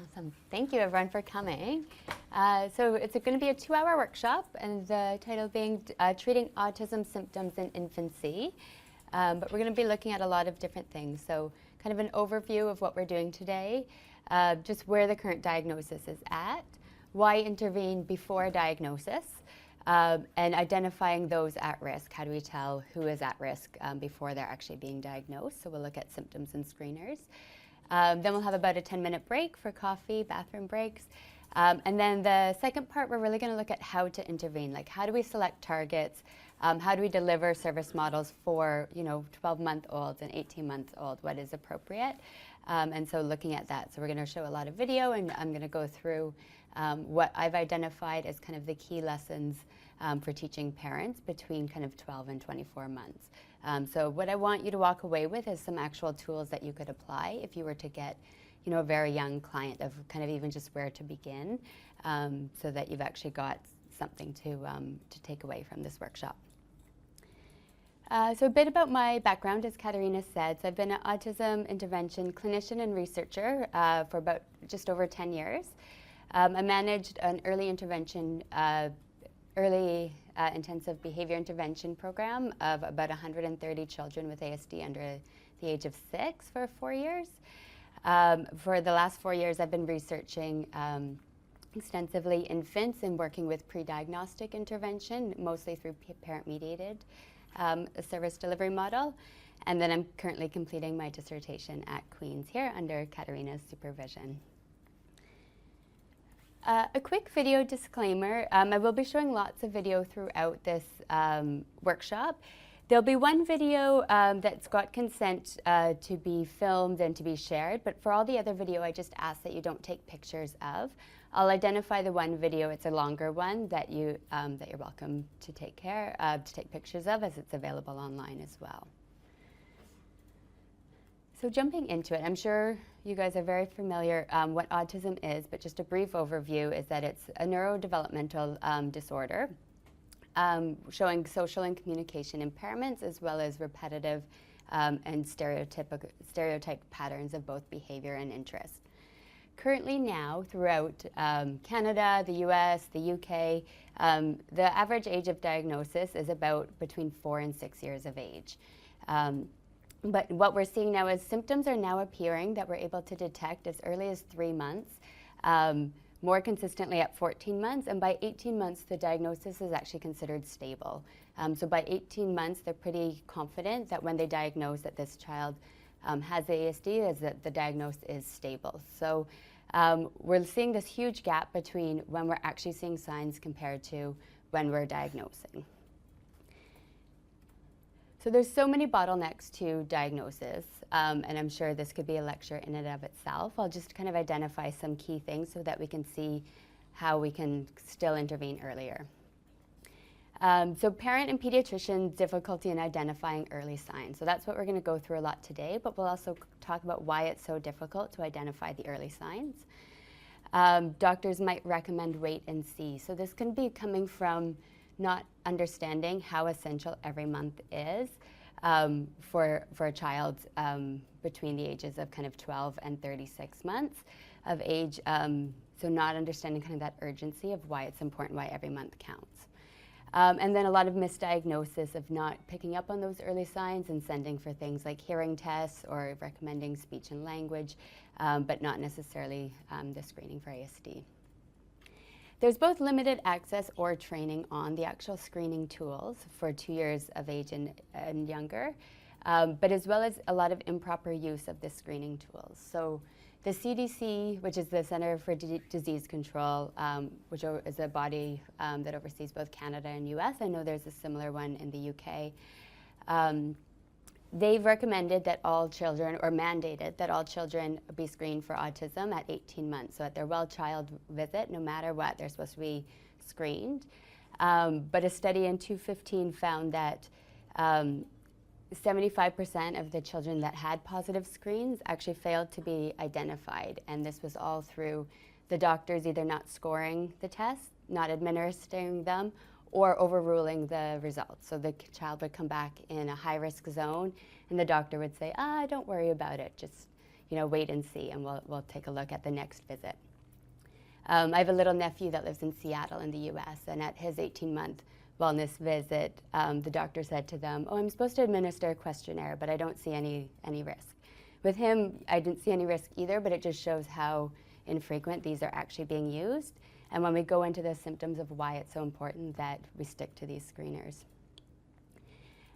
Awesome. Thank you, everyone, for coming. So it's going to be a 2-hour workshop, and the title being Treating Autism Symptoms in Infancy. But we're going to be looking at a lot of different things. So kind of an overview of what we're doing today, just where the current diagnosis is at, why intervene before diagnosis, and identifying those at risk. How do we tell who is at risk before they're actually being diagnosed? So we'll look at symptoms and screeners. Then we'll have about a 10-minute break for coffee, bathroom breaks. And then the second part, we're really going to look at how to intervene. Like, how do we select targets? How do we deliver service models for, 12-month-olds and 18-month-old? What is appropriate? And so looking at that. So we're going to show a lot of video, and I'm going to go through what I've identified as kind of the key lessons for teaching parents between kind of 12 and 24 months. So what I want you to walk away with is some actual tools that you could apply if you were to get, a very young client, of kind of even just where to begin, so that you've actually got something to take away from this workshop. So a bit about my background, as Katerina said. So I've been an autism intervention clinician and researcher for about just over 10 years. I managed an early intervention, intensive behavior intervention program of about 130 children with ASD under the age of 6 for 4 years. For the last 4 years, I've been researching extensively infants and working with pre-diagnostic intervention, mostly through parent-mediated service delivery model. And then I'm currently completing my dissertation at Queen's here under Katerina's supervision. A quick video disclaimer. I will be showing lots of video throughout this workshop. There'll be one video that's got consent to be filmed and to be shared, but for all the other video, I just ask that you don't take pictures of. I'll identify the one video, it's a longer one, that you're welcome to take pictures of, as it's available online as well. So jumping into it, I'm sure you guys are very familiar what autism is, but just a brief overview is that it's a neurodevelopmental disorder showing social and communication impairments, as well as repetitive and stereotyped patterns of both behavior and interest. Currently now, throughout Canada, the US, the UK, the average age of diagnosis is about between 4 and 6 years of age. But what we're seeing now is symptoms are now appearing that we're able to detect as early as 3 months, more consistently at 14 months, and by 18 months, the diagnosis is actually considered stable. So by 18 months, they're pretty confident that when they diagnose that this child has ASD, is that the diagnosis is stable. So we're seeing this huge gap between when we're actually seeing signs compared to when we're diagnosing. So there's so many bottlenecks to diagnosis, and I'm sure this could be a lecture in and of itself. I'll just kind of identify some key things so that we can see how we can still intervene earlier. So parent and pediatrician difficulty in identifying early signs. So that's what we're going to go through a lot today, but we'll also talk about why it's so difficult to identify the early signs. Doctors might recommend wait and see. So this can be coming from not understanding how essential every month is for a child between the ages of kind of 12 and 36 months of age. So not understanding kind of that urgency of why it's important, why every month counts. And then a lot of misdiagnosis of not picking up on those early signs and sending for things like hearing tests or recommending speech and language, but not necessarily the screening for ASD. There's both limited access or training on the actual screening tools for 2 years of age and younger, but as well as a lot of improper use of the screening tools. So the CDC, which is the Center for Disease Control, which is a body that oversees both Canada and US, I know there's a similar one in the UK, they've recommended that all children, or mandated that all children be screened for autism at 18 months. So at their well child visit, no matter what, they're supposed to be screened. But a study in 2015 found that 75% of the children that had positive screens actually failed to be identified. And this was all through the doctors either not scoring the tests, not administering them, or overruling the results. So the child would come back in a high-risk zone, and the doctor would say, don't worry about it. Just, wait and see, and we'll take a look at the next visit. I have a little nephew that lives in Seattle in the US, and at his 18-month wellness visit, the doctor said to them, "Oh, I'm supposed to administer a questionnaire, but I don't see any risk." With him, I didn't see any risk either, but it just shows how infrequent these are actually being used. And when we go into the symptoms of why it's so important that we stick to these screeners.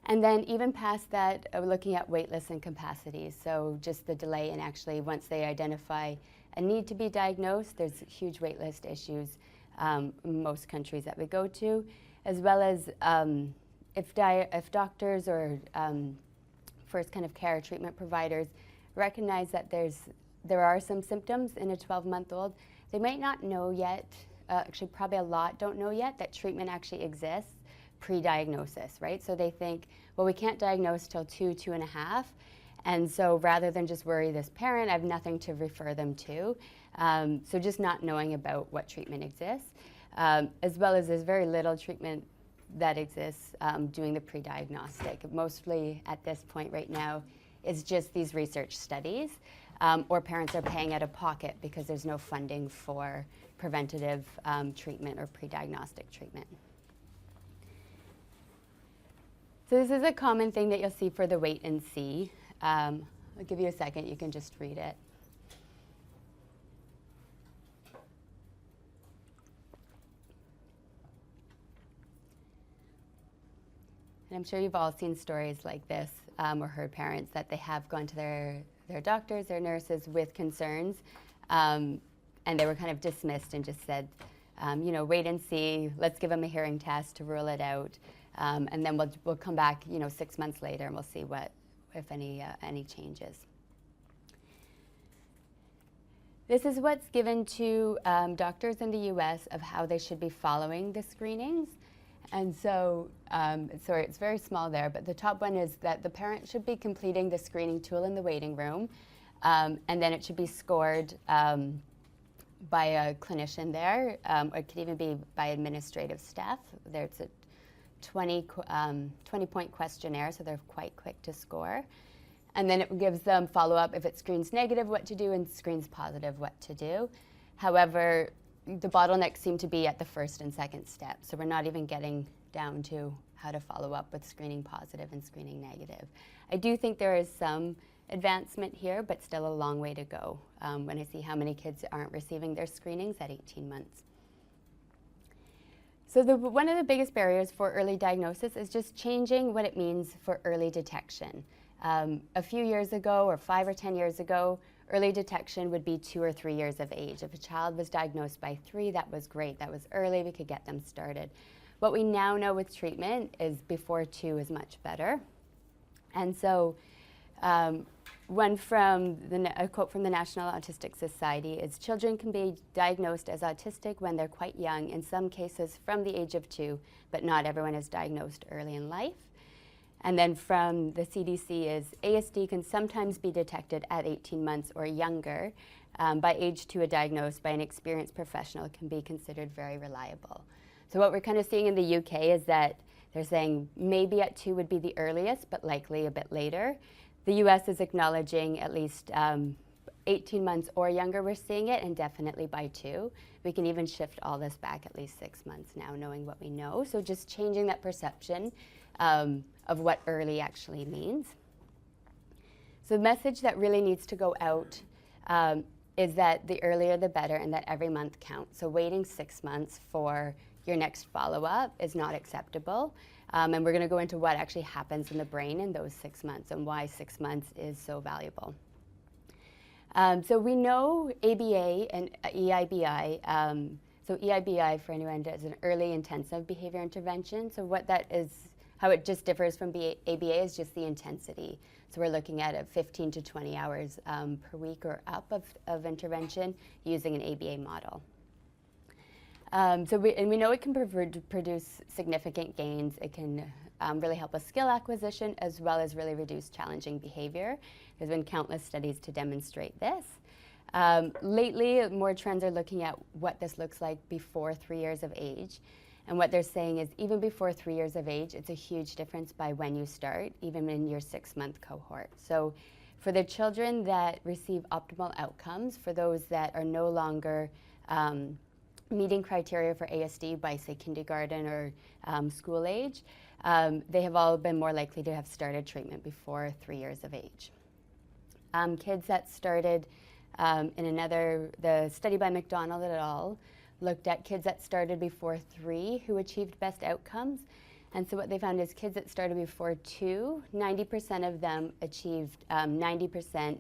And then even past that, looking at wait lists and capacities. So just the delay in actually, once they identify a need to be diagnosed, there's huge wait list issues in most countries that we go to, as well as if doctors or first kind of care treatment providers recognize that there are some symptoms in a 12-month-old, they might not know yet, actually probably a lot don't know yet, that treatment actually exists pre-diagnosis, right? So they think, well, we can't diagnose till 2.5, and so rather than just worry this parent, I have nothing to refer them to. So just not knowing about what treatment exists, as well as there's very little treatment that exists doing the pre-diagnostic. Mostly at this point right now is just these research studies, or parents are paying out of pocket because there's no funding for preventative treatment or pre-diagnostic treatment. So this is a common thing that you'll see for the wait and see. I'll give you a second, you can just read it. And I'm sure you've all seen stories like this or heard parents that they have gone to their doctors, their nurses with concerns, and they were kind of dismissed and just said, wait and see, let's give them a hearing test to rule it out, and then we'll come back 6 months later and we'll see what, if any changes. This is what's given to doctors in the US of how they should be following the screenings. And so, sorry, it's very small there, but the top one is that the parent should be completing the screening tool in the waiting room, and then it should be scored by a clinician there, or it could even be by administrative staff. There's a 20-point questionnaire, so they're quite quick to score. And then it gives them follow-up if it screens negative, what to do, and screens positive, what to do. However, the bottlenecks seem to be at the first and second step, so we're not even getting down to how to follow up with screening positive and screening negative. I do think there is some advancement here, but still a long way to go when I see how many kids aren't receiving their screenings at 18 months. So one of the biggest barriers for early diagnosis is just changing what it means for early detection. A few years ago, or 5 or 10 years ago, early detection would be 2 or 3 years of age. If a child was diagnosed by 3, that was great. That was early. We could get them started. What we now know with treatment is before 2 is much better. And so a quote from the National Autistic Society is, "Children can be diagnosed as autistic when they're quite young, in some cases from the age of 2, but not everyone is diagnosed early in life." And then from the CDC is, "ASD can sometimes be detected at 18 months or younger. By age 2, a diagnosed by an experienced professional can be considered very reliable." So what we're kind of seeing in the UK is that they're saying maybe at 2 would be the earliest, but likely a bit later. The US is acknowledging at least 18 months or younger we're seeing it, and definitely by 2. We can even shift all this back at least 6 months now, knowing what we know. So just changing that perception of what early actually means. So the message that really needs to go out is that the earlier the better, and that every month counts. So waiting 6 months for your next follow-up is not acceptable. And we're going to go into what actually happens in the brain in those 6 months and why 6 months is so valuable. So we know ABA and EIBI. So EIBI, for anyone, is an early intensive behavior intervention. So what that is, how it just differs from ABA is just the intensity. So we're looking at 15 to 20 hours per week or up of intervention using an ABA model. We know it can produce significant gains. It can really help with skill acquisition as well as really reduce challenging behavior. There's been countless studies to demonstrate this. Lately, more trends are looking at what this looks like before 3 years of age. And what they're saying is even before 3 years of age, it's a huge difference by when you start, even in your 6-month cohort. So For the children that receive optimal outcomes, for those that are no longer meeting criteria for ASD by, say, kindergarten or school age, they have all been more likely to have started treatment before 3 years of age. Kids that started the study by McDonald et al. Looked at kids that started before 3 who achieved best outcomes. And so what they found is kids that started before 2, 90% of them achieved 90%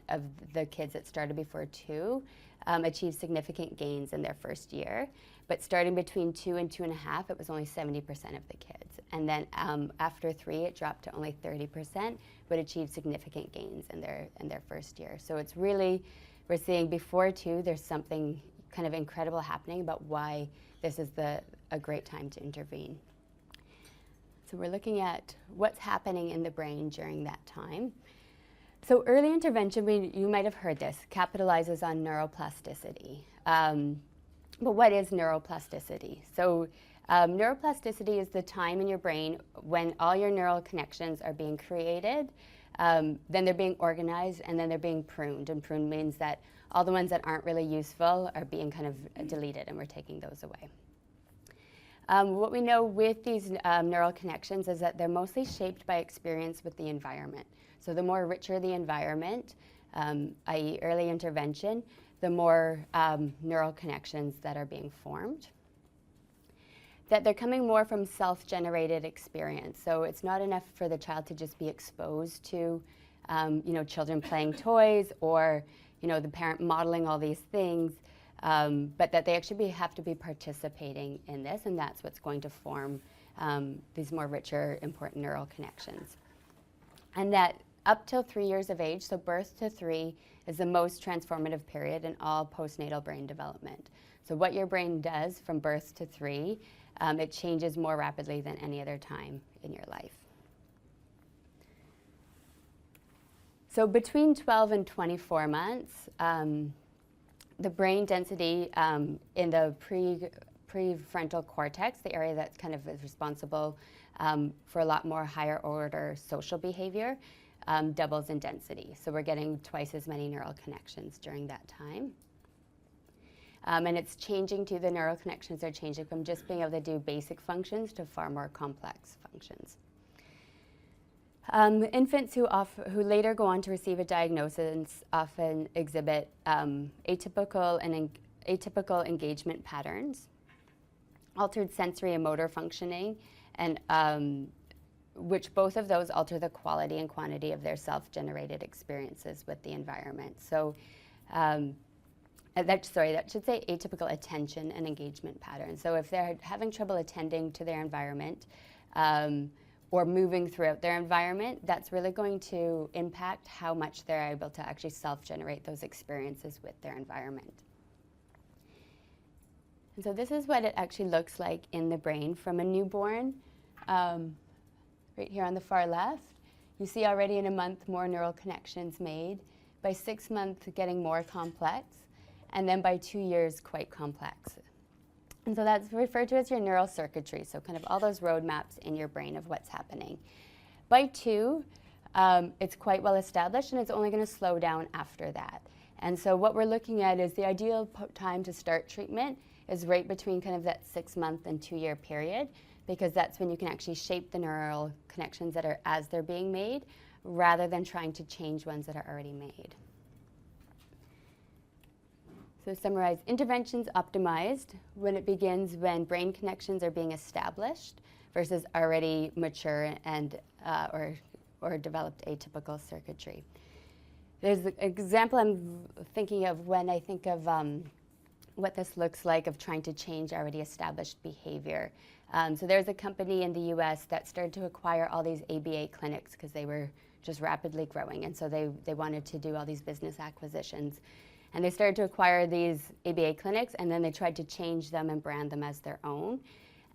of the kids that started before 2 achieved significant gains in their first year. But starting between 2 and 2.5, it was only 70% of the kids. And then after 3, it dropped to only 30%, but achieved significant gains in their first year. So it's really, we're seeing before 2, there's something kind of incredible happening about why this is a great time to intervene. So we're looking at what's happening in the brain during that time. So early intervention, you might have heard this, capitalizes on neuroplasticity. But what is neuroplasticity? So neuroplasticity is the time in your brain when all your neural connections are being created, then they're being organized, and then they're being pruned. And pruned means that all the ones that aren't really useful are being kind of deleted, and we're taking those away. What we know with these neural connections is that they're mostly shaped by experience with the environment. So the more richer the environment, i.e. early intervention, the more neural connections that are being formed. That they're coming more from self-generated experience. So it's not enough for the child to just be exposed to children playing toys or the parent modeling all these things, but that they actually have to be participating in this, and that's what's going to form these more richer, important neural connections. And that up till 3 years of age, so birth to 3, is the most transformative period in all postnatal brain development. So what your brain does from birth to 3, it changes more rapidly than any other time in your life. So between 12 and 24 months, the brain density in the prefrontal cortex, the area that kind of is responsible for a lot more higher order social behavior, doubles in density. So we're getting twice as many neural connections during that time. And it's changing too, the neural connections are changing from just being able to do basic functions to far more complex functions. Infants who later go on to receive a diagnosis often exhibit atypical engagement patterns, altered sensory and motor functioning, and which both of those alter the quality and quantity of their self-generated experiences with the environment. So that should say atypical attention and engagement patterns. So if they're having trouble attending to their environment or moving throughout their environment, that's really going to impact how much they're able to actually self-generate those experiences with their environment. And so this is what it actually looks like in the brain from a newborn. Right here on the far left, you see already in a month more neural connections made. By 6 months, getting more complex, and then by 2 years, quite complex. And so that's referred to as your neural circuitry, so kind of all those roadmaps in your brain of what's happening. By 2, it's quite well established, and it's only going to slow down after that. And so what we're looking at is the ideal time to start treatment is right between kind of that 6-month and 2-year period, because that's when you can actually shape the neural connections that are as they're being made, rather than trying to change ones that are already made. So to summarize, intervention's optimized when it begins when brain connections are being established versus already mature and or developed atypical circuitry. There's an example I'm thinking of when I think of what this looks like of trying to change already established behavior. So there's a company in the US that started to acquire all these ABA clinics because they were just rapidly growing, and so they wanted to do all these business acquisitions. And they started to acquire these ABA clinics, and then they tried to change them and brand them as their own.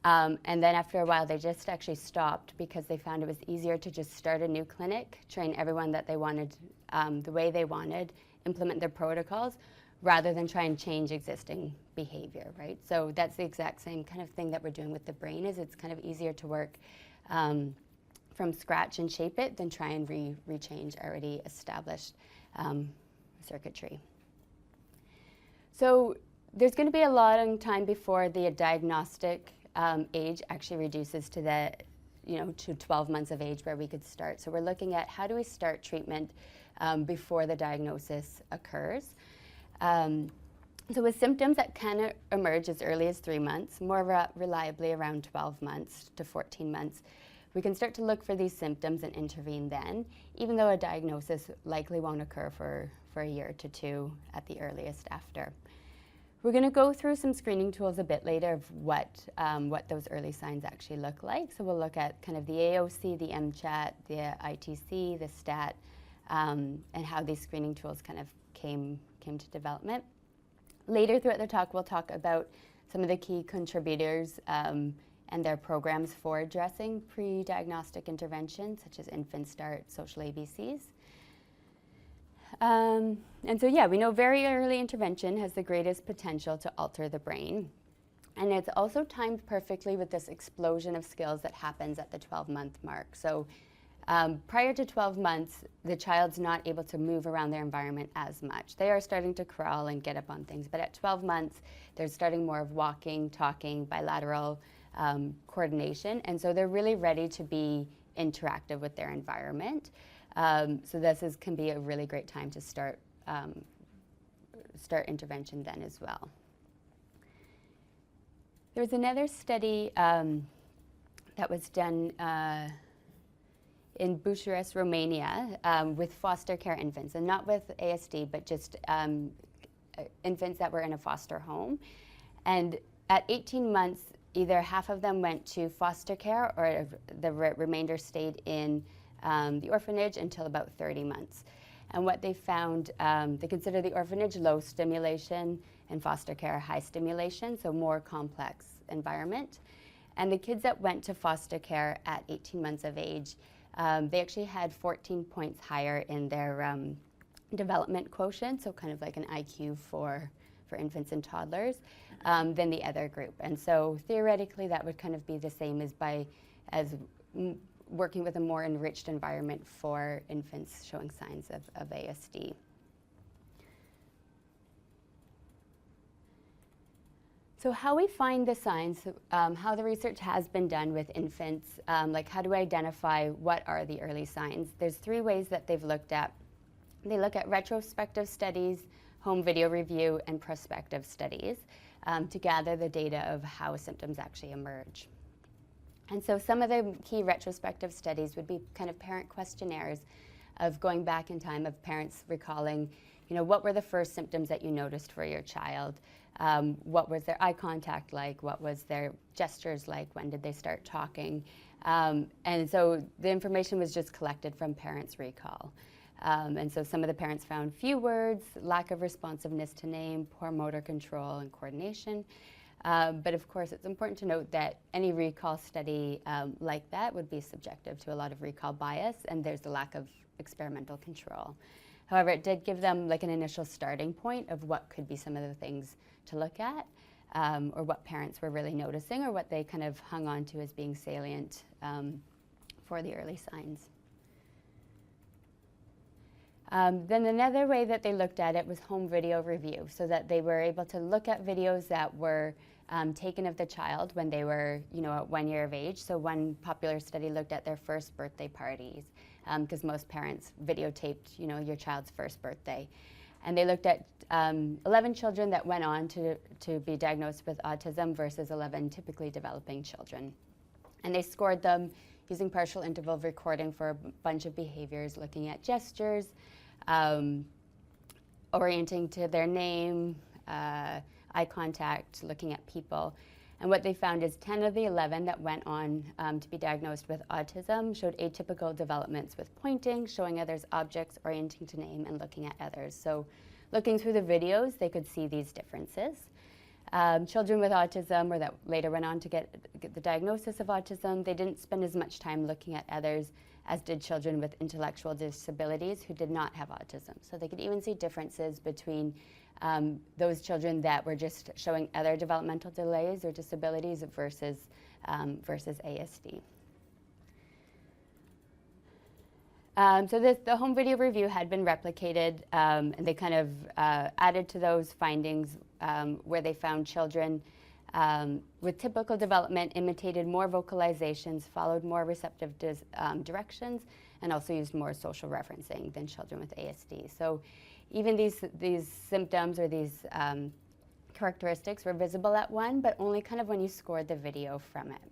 And then after a while, they just actually stopped because they found it was easier to just start a new clinic, train everyone that they wanted the way they wanted, implement their protocols, rather than try and change existing behavior, right? So that's the exact same kind of thing that we're doing with the brain, is it's kind of easier to work from scratch and shape it than try and rechange already established circuitry. So there's going to be a long time before the diagnostic age actually reduces to the, to 12 months of age where we could start. So we're looking at how do we start treatment before the diagnosis occurs. So with symptoms that can emerge as early as 3 months, more reliably around 12 months to 14 months, we can start to look for these symptoms and intervene then, even though a diagnosis likely won't occur for a year to two at the earliest after. We're going to go through some screening tools a bit later of what those early signs actually look like. So we'll look at kind of the AOC, the MCHAT, the ITC, the STAT, and how these screening tools kind of came to development. Later throughout the talk, we'll talk about some of the key contributors and their programs for addressing pre-diagnostic interventions, such as Infant Start, social ABCs. And so, yeah, we know very early intervention has the greatest potential to alter the brain. And it's also timed perfectly with this explosion of skills that happens at the 12-month mark. So prior to 12 months, the child's not able to move around their environment as much. They are starting to crawl and get up on things. But at 12 months, they're starting more of walking, talking, bilateral coordination. And so they're really ready to be interactive with their environment. So this can be a really great time to start intervention then as well. There was another study that was done in Bucharest, Romania, with foster care infants, and not with ASD, but just infants that were in a foster home. And at 18 months, either half of them went to foster care or the remainder stayed in the orphanage until about 30 months. And what they found, they consider the orphanage low stimulation and foster care high stimulation, so more complex environment. And the kids that went to foster care at 18 months of age, they actually had 14 points higher in their development quotient, so kind of like an IQ for infants and toddlers, than the other group. And so theoretically, that would kind of be the same as working with a more enriched environment for infants showing signs of ASD. So how we find the signs, how the research has been done with infants, like how do we identify what are the early signs? There's 3 ways that they've looked at. They look at retrospective studies, home video review, and prospective studies to gather the data of how symptoms actually emerge. And so some of the key retrospective studies would be kind of parent questionnaires of going back in time, of parents recalling, what were the first symptoms that you noticed for your child? What was their eye contact like? What was their gestures like? When did they start talking? And so the information was just collected from parents' recall. And so some of the parents found few words, lack of responsiveness to name, poor motor control and coordination. But of course, it's important to note that any recall study like that would be subjective to a lot of recall bias, and there's a lack of experimental control. However, it did give them like an initial starting point of what could be some of the things to look at, or what parents were really noticing, or what they kind of hung on to as being salient for the early signs. Then another way that they looked at it was home video review, so that they were able to look at videos that were taken of the child when they were, at 1 year of age. So one popular study looked at their first birthday parties, because most parents videotaped, your child's first birthday. And they looked at 11 children that went on to be diagnosed with autism versus 11 typically developing children. And they scored them using partial interval recording for a bunch of behaviors, looking at gestures, orienting to their name, eye contact, looking at people. And what they found is 10 of the 11 that went on to be diagnosed with autism showed atypical developments with pointing, showing others objects, orienting to name, and looking at others. So looking through the videos, they could see these differences. Children with autism, or that later went on to get the diagnosis of autism, they didn't spend as much time looking at others as did children with intellectual disabilities who did not have autism. So they could even see differences between those children that were just showing other developmental delays or disabilities versus ASD. So the home video review had been replicated, and they kind of added to those findings where they found children with typical development imitated more vocalizations, followed more receptive directions, and also used more social referencing than children with ASD. So even these symptoms or these characteristics were visible at 1, but only kind of when you scored the video from it.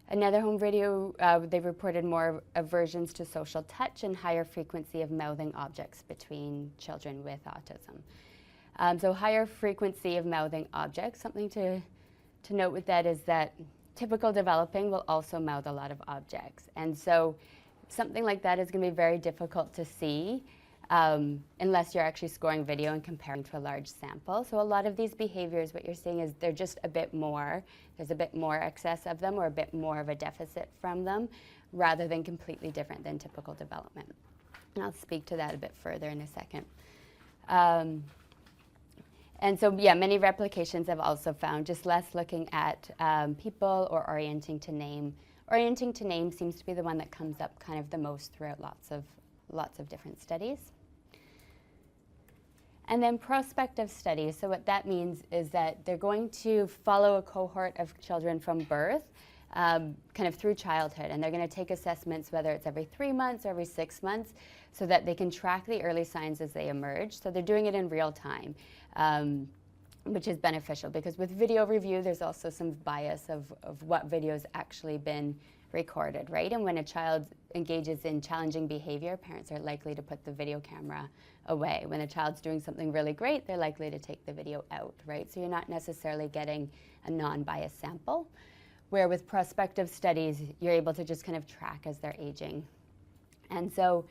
Another home video, they reported more aversions to social touch and higher frequency of mouthing objects between children with autism. So higher frequency of mouthing objects, something to note with that is that typical developing will also mouth a lot of objects. And so something like that is going to be very difficult to see unless you're actually scoring video and comparing to a large sample. So a lot of these behaviors, what you're seeing is they're just a bit more, there's a bit more excess of them or a bit more of a deficit from them rather than completely different than typical development. And I'll speak to that a bit further in a second. And so, yeah, many replications have also found just less looking at people or orienting to name. Orienting to name seems to be the one that comes up kind of the most throughout lots of different studies. And then prospective studies. So what that means is that they're going to follow a cohort of children from birth kind of through childhood. And they're going to take assessments, whether it's every 3 months or every 6 months, so that they can track the early signs as they emerge. So they're doing it in real time, which is beneficial because with video review, there's also some bias of what video's actually been recorded, right? And when a child engages in challenging behavior, parents are likely to put the video camera away. When a child's doing something really great, they're likely to take the video out, right? So you're not necessarily getting a non-biased sample, where with prospective studies, you're able to just kind of track as they're aging. And so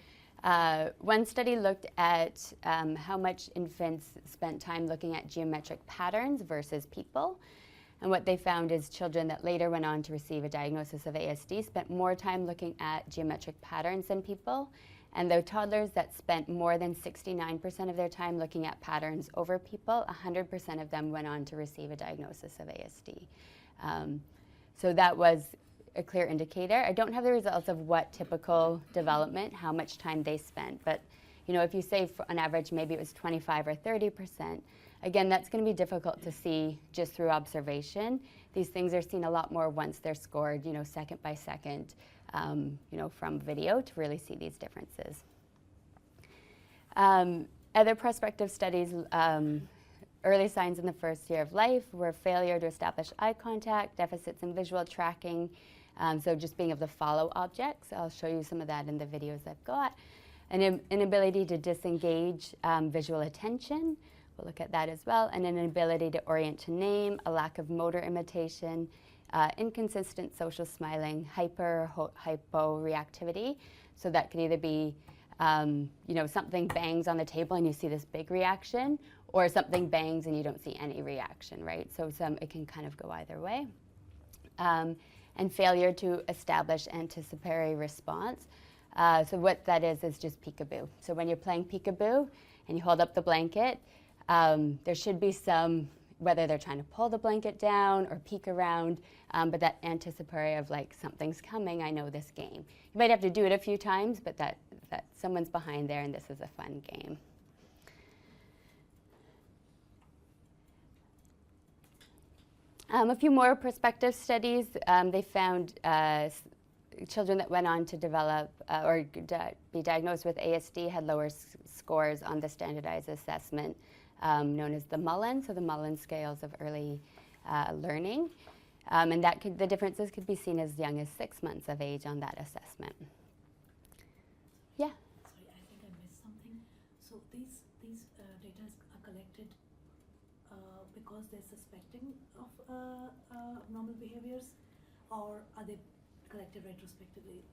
one study looked at how much infants spent time looking at geometric patterns versus people. And what they found is children that later went on to receive a diagnosis of ASD spent more time looking at geometric patterns than people. And the toddlers that spent more than 69% of their time looking at patterns over people, 100% of them went on to receive a diagnosis of ASD. So that was a clear indicator. I don't have the results of what typical development, how much time they spent, but you know, if you say on average maybe it was 25 or 30%, again, that's going to be difficult to see just through observation. These things are seen a lot more once they're scored, you know, second by second, you know, from video to really see these differences. Other prospective studies, early signs in the first year of life were failure to establish eye contact, deficits in visual tracking, so just being able to follow objects. I'll show you some of that in the videos I've got. An inability to disengage visual attention. We'll look at that as well. And an inability to orient to name, a lack of motor imitation, inconsistent social smiling, hypo-reactivity. So that could either be, you know, something bangs on the table and you see this big reaction, or something bangs and you don't see any reaction, right? So it can kind of go either way. And failure to establish anticipatory response. So what that is just peekaboo. So when you're playing peekaboo and you hold up the blanket, there should be some, whether they're trying to pull the blanket down or peek around, but that anticipatory of like, something's coming, I know this game. You might have to do it a few times, but that someone's behind there and this is a fun game. A few more prospective studies, they found children that went on to develop or be diagnosed with ASD had lower scores on the standardized assessment known as the Mullen, so the Mullen scales of early learning. And the differences could be seen as young as 6 months of age on that assessment. Yeah? Sorry, I think I missed something. So these data are collected because they're suspecting of abnormal behaviors, or are they collected retrospectively?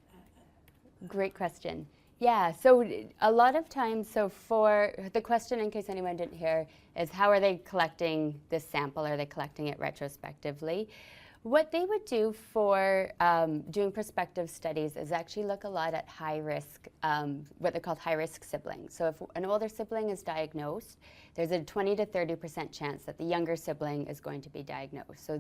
Great question. Yeah, so a lot of times, so for the question, in case anyone didn't hear, is how are they collecting this sample? Are they collecting it retrospectively? What they would do for doing prospective studies is actually look a lot at high risk, what they're called high risk siblings. So if an older sibling is diagnosed, there's a 20 to 30% chance that the younger sibling is going to be diagnosed. So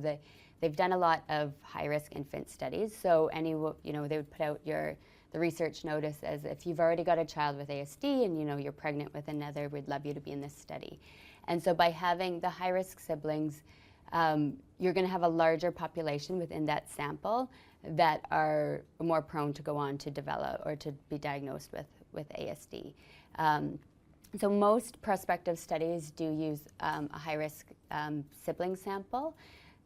they've done a lot of high risk infant studies. So they would put out the research notice as if you've already got a child with ASD and you're pregnant with another, we'd love you to be in this study. And so by having the high risk siblings, you're going to have a larger population within that sample that are more prone to go on to develop or to be diagnosed with ASD. So most prospective studies do use a high-risk sibling sample,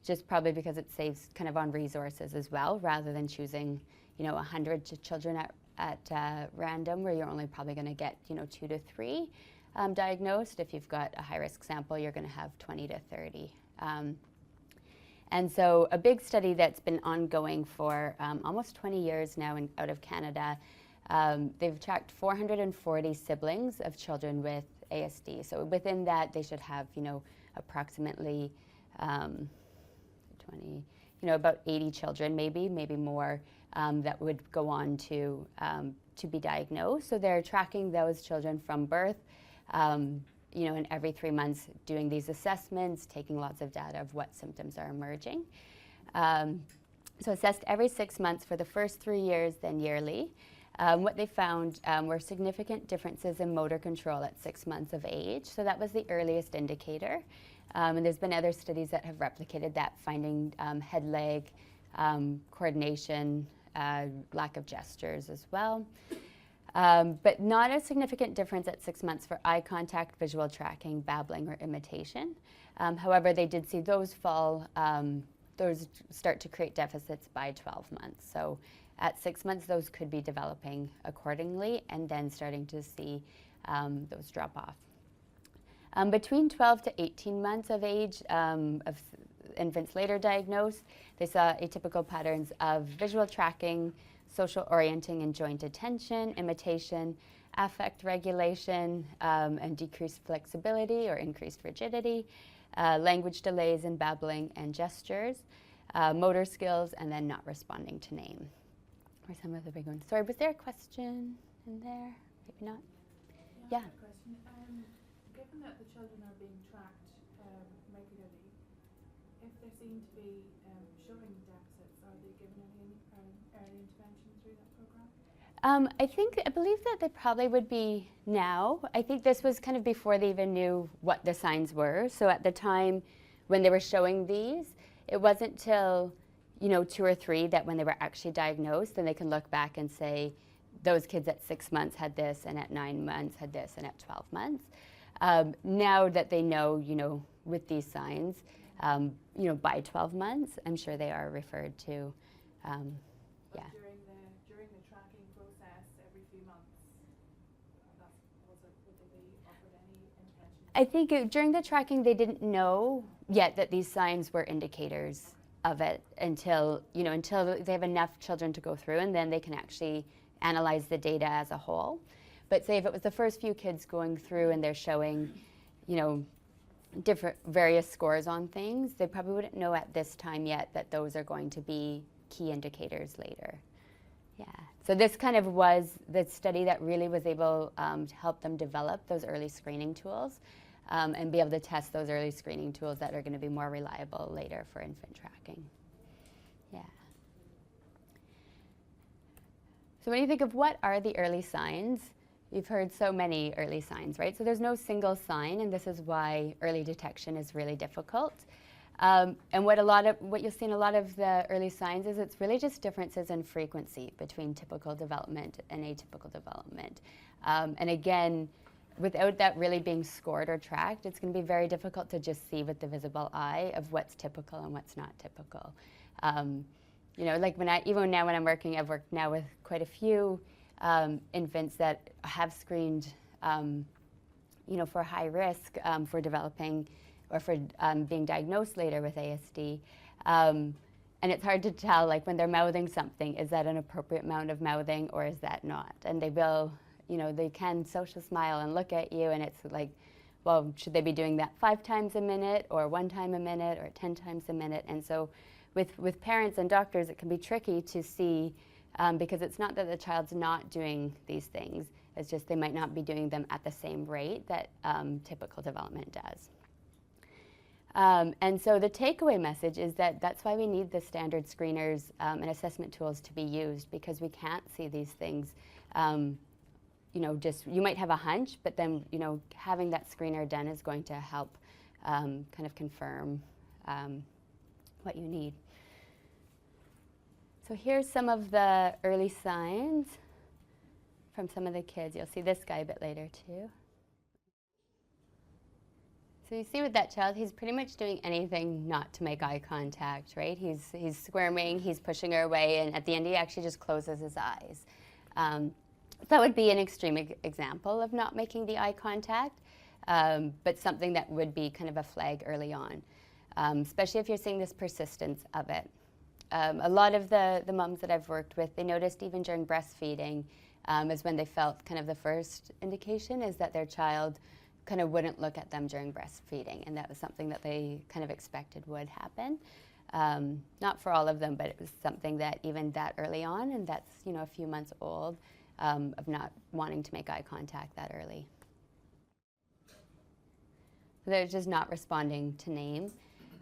just probably because it saves kind of on resources as well, rather than choosing 100 children at random, where you're only probably going to get 2 to 3 diagnosed. If you've got a high-risk sample, you're going to have 20 to 30. And so a big study that's been ongoing for almost 20 years now out of Canada, they've tracked 440 siblings of children with ASD. So within that, they should have, approximately 20, about 80 children, maybe more, that would go on to be diagnosed. So they're tracking those children from birth, and every 3 months doing these assessments, taking lots of data of what symptoms are emerging. So assessed every 6 months for the first 3 years, then yearly. What they found were significant differences in motor control at 6 months of age. So that was the earliest indicator. And there's been other studies that have replicated that, finding head-leg coordination, lack of gestures as well. But not a significant difference at 6 months for eye contact, visual tracking, babbling, or imitation. However, they did see those those start to create deficits by 12 months. So at 6 months, those could be developing accordingly, and then starting to see those drop off. Between 12 to 18 months of age of infants later diagnosed, they saw atypical patterns of visual tracking, social orienting and joint attention, imitation, affect regulation, and decreased flexibility or increased rigidity, language delays in babbling and gestures, motor skills, and then not responding to name. Or some of the big ones. Sorry, was there a question in there? Maybe not. Yeah. I have a question. Given that the children are being tracked regularly, if they seem to be showing deficits, are they given any early intervention through that program? I believe that they probably would be now. I think this was kind of before they even knew what the signs were. So at the time when they were showing these, it wasn't till 2 or 3 that when they were actually diagnosed, then they can look back and say, those kids at 6 months had this, and at 9 months had this, and at 12 months. Now that they know, with these signs, by 12 months, I'm sure they are referred to. But during the tracking process, every few months, would they be offered any intervention? I think during the tracking, they didn't know yet that these signs were indicators of it until they have enough children to go through, and then they can actually analyze the data as a whole. But say if it was the first few kids going through and they're showing, different various scores on things, they probably wouldn't know at this time yet that those are going to be key indicators later. Yeah. So this kind of was the study that really was able to help them develop those early screening tools and be able to test those early screening tools that are going to be more reliable later for infant tracking. Yeah. So when you think of what are the early signs, you've heard so many early signs, right? So there's no single sign, and this is why early detection is really difficult. And what you'll see in a lot of the early signs is it's really just differences in frequency between typical development and atypical development. And again, without that really being scored or tracked, it's going to be very difficult to just see with the visible eye of what's typical and what's not typical. Like even now when I'm working, I've worked now with quite a few infants that have screened, for high risk for developing or for being diagnosed later with ASD. And it's hard to tell, like when they're mouthing something, is that an appropriate amount of mouthing or is that not? And they will, they can social smile and look at you, and it's like, well, should they be doing that 5 times a minute or 1 time a minute or 10 times a minute? And so with parents and doctors, it can be tricky to see because it's not that the child's not doing these things, it's just they might not be doing them at the same rate that typical development does. And so the takeaway message is that that's why we need the standard screeners and assessment tools to be used, because we can't see these things. You know, just you might have a hunch, but then having that screener done is going to help kind of confirm what you need. So here's some of the early signs from some of the kids. You'll see this guy a bit later too. So you see with that child, he's pretty much doing anything not to make eye contact, right? He's squirming, he's pushing her away, and at the end he actually just closes his eyes. That would be an extreme example of not making the eye contact, but something that would be kind of a flag early on, especially if you're seeing this persistence of it. A lot of the mums that I've worked with, they noticed even during breastfeeding is when they felt kind of the first indication is that their child kind of wouldn't look at them during breastfeeding, and that was something that they kind of expected would happen. Not for all of them, but it was something that even that early on, and that's a few months old, of not wanting to make eye contact that early. They're just not responding to name.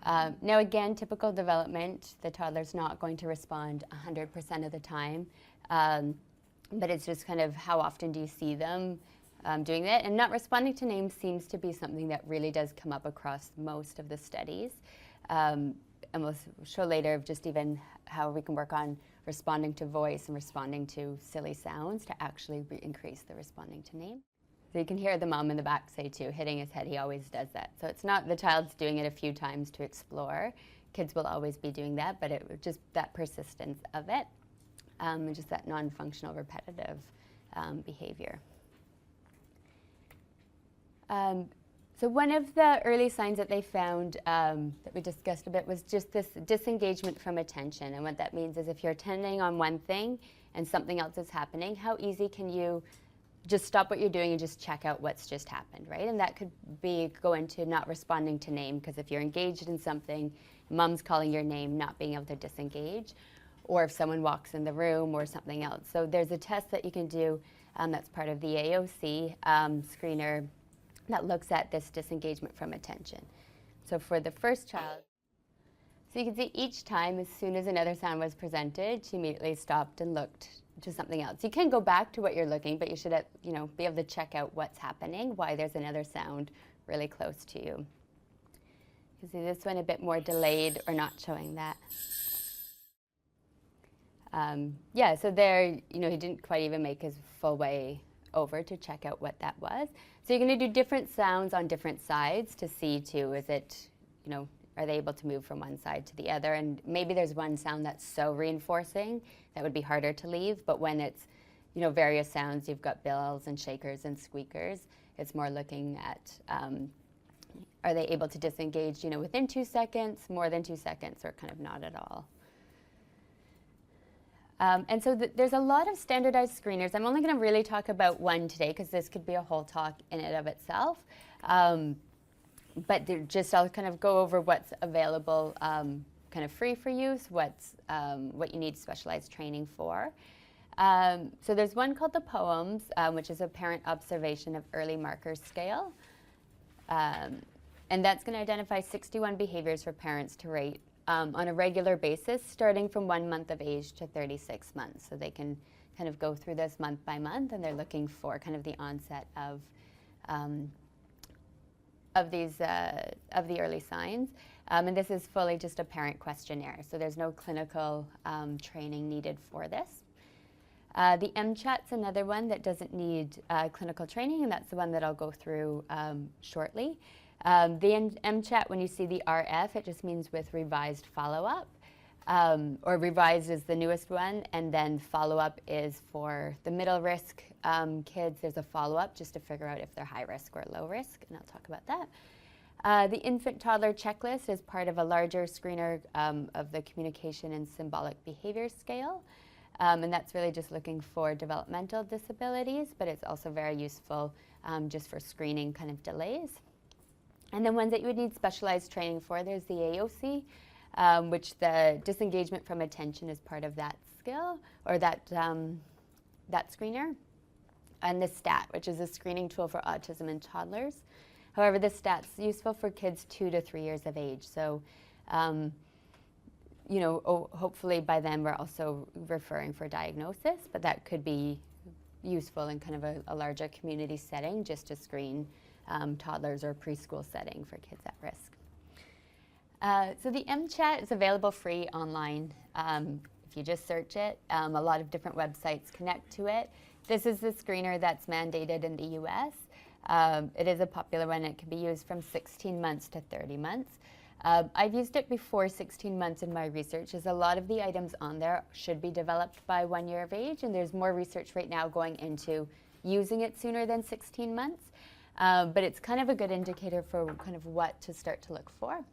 Now again, typical development, the toddler's not going to respond 100% of the time, but it's just kind of how often do you see them doing that. And not responding to names seems to be something that really does come up across most of the studies. And we'll show later of just even how we can work on responding to voice and responding to silly sounds to actually increase the responding to name. So you can hear the mom in the back say too, hitting his head, he always does that. So it's not the child's doing it a few times to explore. Kids will always be doing that, but it just that persistence of it, and just that non-functional repetitive behavior. So one of the early signs that they found that we discussed a bit was just this disengagement from attention. And what that means is if you're attending on one thing and something else is happening, how easy can you just stop what you're doing and just check out what's just happened, right? And that could be go into not responding to name, because if you're engaged in something, mom's calling your name, not being able to disengage, or if someone walks in the room or something else. So there's a test that you can do that's part of the AOC screener that looks at this disengagement from attention. So for the first child, so you can see each time as soon as another sound was presented, she immediately stopped and looked to something else. You can go back to what you're looking, but you should be able to check out what's happening, why there's another sound really close to you. You can see this one a bit more delayed or not showing that. Yeah, so there, he didn't quite even make his full way over to check out what that was. So you're going to do different sounds on different sides to see too, is it, are they able to move from one side to the other? And maybe there's one sound that's so reinforcing that would be harder to leave, but when it's, various sounds, you've got bills and shakers and squeakers, it's more looking at, are they able to disengage, within 2 seconds, more than 2 seconds, or kind of not at all. And so there's a lot of standardized screeners. I'm only going to really talk about one today because this could be a whole talk in and of itself. But I'll kind of go over what's available kind of free for use, what you need specialized training for. So there's one called the POEMS, which is a parent observation of early markers scale. And that's going to identify 61 behaviors for parents to rate on a regular basis, starting from 1 month of age to 36 months. So they can kind of go through this month by month, and they're looking for kind of the onset of the early signs. And this is fully just a parent questionnaire, so there's no clinical training needed for this. The MChat's another one that doesn't need clinical training, and that's the one that I'll go through shortly. The MChat, when you see the RF, it just means with revised follow-up, or revised is the newest one, and then follow-up is for the middle risk kids. There's a follow-up just to figure out if they're high risk or low risk, and I'll talk about that. The infant toddler checklist is part of a larger screener of the communication and symbolic behavior scale, and that's really just looking for developmental disabilities, but it's also very useful just for screening kind of delays. And then ones that you would need specialized training for, there's the AOC, which the disengagement from attention is part of that skill, or that screener. And the STAT, which is a screening tool for autism in toddlers. However, the STAT's useful for kids 2 to 3 years of age. So, hopefully by then we're also referring for diagnosis, but that could be useful in kind of a larger community setting, just to screen toddlers, or preschool setting for kids at risk. So the MChat is available free online. If you just search it, a lot of different websites connect to it. This is the screener that's mandated in the US. It is a popular one. It can be used from 16 months to 30 months. I've used it before 16 months in my research, as a lot of the items on there should be developed by 1 year of age, and there's more research right now going into using it sooner than 16 months. But it's kind of a good indicator for kind of what to start to look for.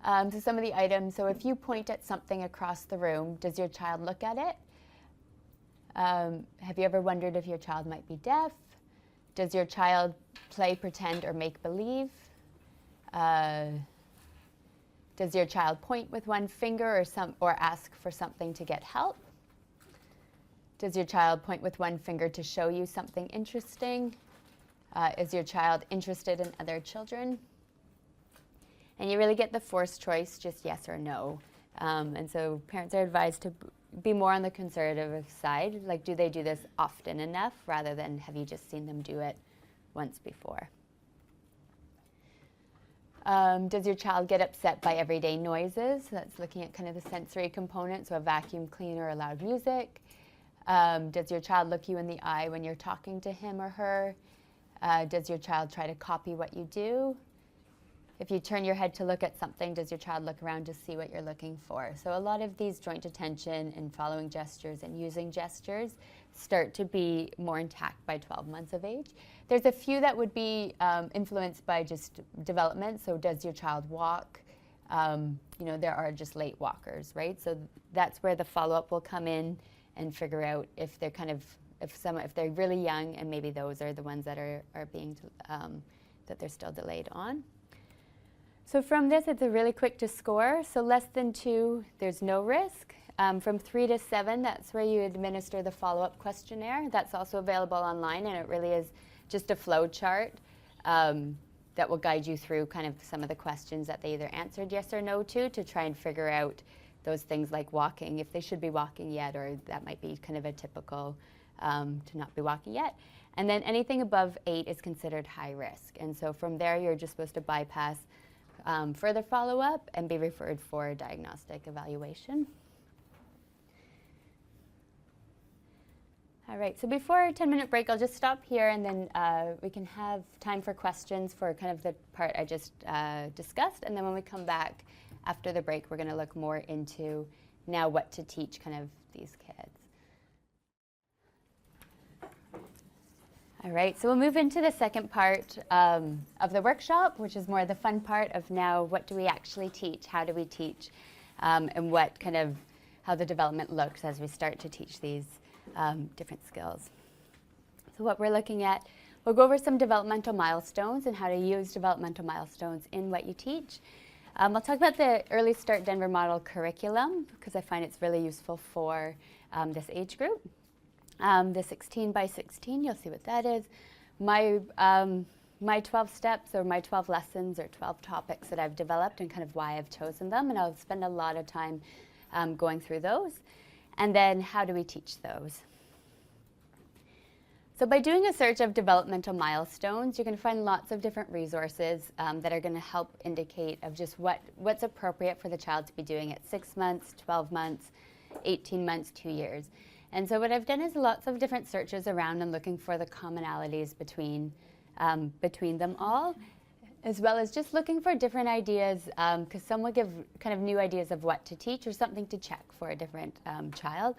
So some of the items, so if you point at something across the room, does your child look at it? Have you ever wondered if your child might be deaf? Does your child play, pretend, or make believe? Does your child point with one finger or ask for something to get help? Does your child point with one finger to show you something interesting? Is your child interested in other children? And you really get the forced choice, just yes or no. And so parents are advised to be more on the conservative side, like do they do this often enough, rather than have you just seen them do it once before. Does your child get upset by everyday noises? That's looking at kind of the sensory component, so a vacuum cleaner or loud music. Does your child look you in the eye when you're talking to him or her? Does your child try to copy what you do? If you turn your head to look at something, does your child look around to see what you're looking for? So a lot of these joint attention and following gestures and using gestures start to be more intact by 12 months of age. There's a few that would be influenced by just development. So does your child walk? There are just late walkers, right? So that's where the follow-up will come in and figure out if they're if they're really young, and maybe those are the ones that are being that they're still delayed on. So from this, it's a really quick to score. So less than 2, there's no risk. From 3 to 7, that's where you administer the follow-up questionnaire. That's also available online, and it really is just a flow chart that will guide you through kind of some of the questions that they either answered yes or no to try and figure out those things like walking, if they should be walking yet, or that might be kind of a typical to not be walking yet. And then anything above 8 is considered high risk. And so from there, you're just supposed to bypass further follow-up and be referred for diagnostic evaluation. All right, so before our 10-minute break, I'll just stop here, and then we can have time for questions for kind of the part I just discussed. And then when we come back after the break, we're going to look more into now what to teach kind of these kids. All right, so we'll move into the second part of the workshop, which is more the fun part of now what do we actually teach, how do we teach, and what kind of how the development looks as we start to teach these different skills. So what we're looking at, we'll go over some developmental milestones and how to use developmental milestones in what you teach. I'll talk about the Early Start Denver Model curriculum, because I find it's really useful for this age group. The 16 by 16, you'll see what that is. My 12 steps, or my 12 lessons, or 12 topics that I've developed, and kind of why I've chosen them, and I'll spend a lot of time going through those. And then how do we teach those? So by doing a search of developmental milestones, you're going to find lots of different resources that are going to help indicate of just what's appropriate for the child to be doing at 6 months, 12 months, 18 months, 2 years. And so what I've done is lots of different searches around and looking for the commonalities between them all, as well as just looking for different ideas, because some will give kind of new ideas of what to teach or something to check for a different child.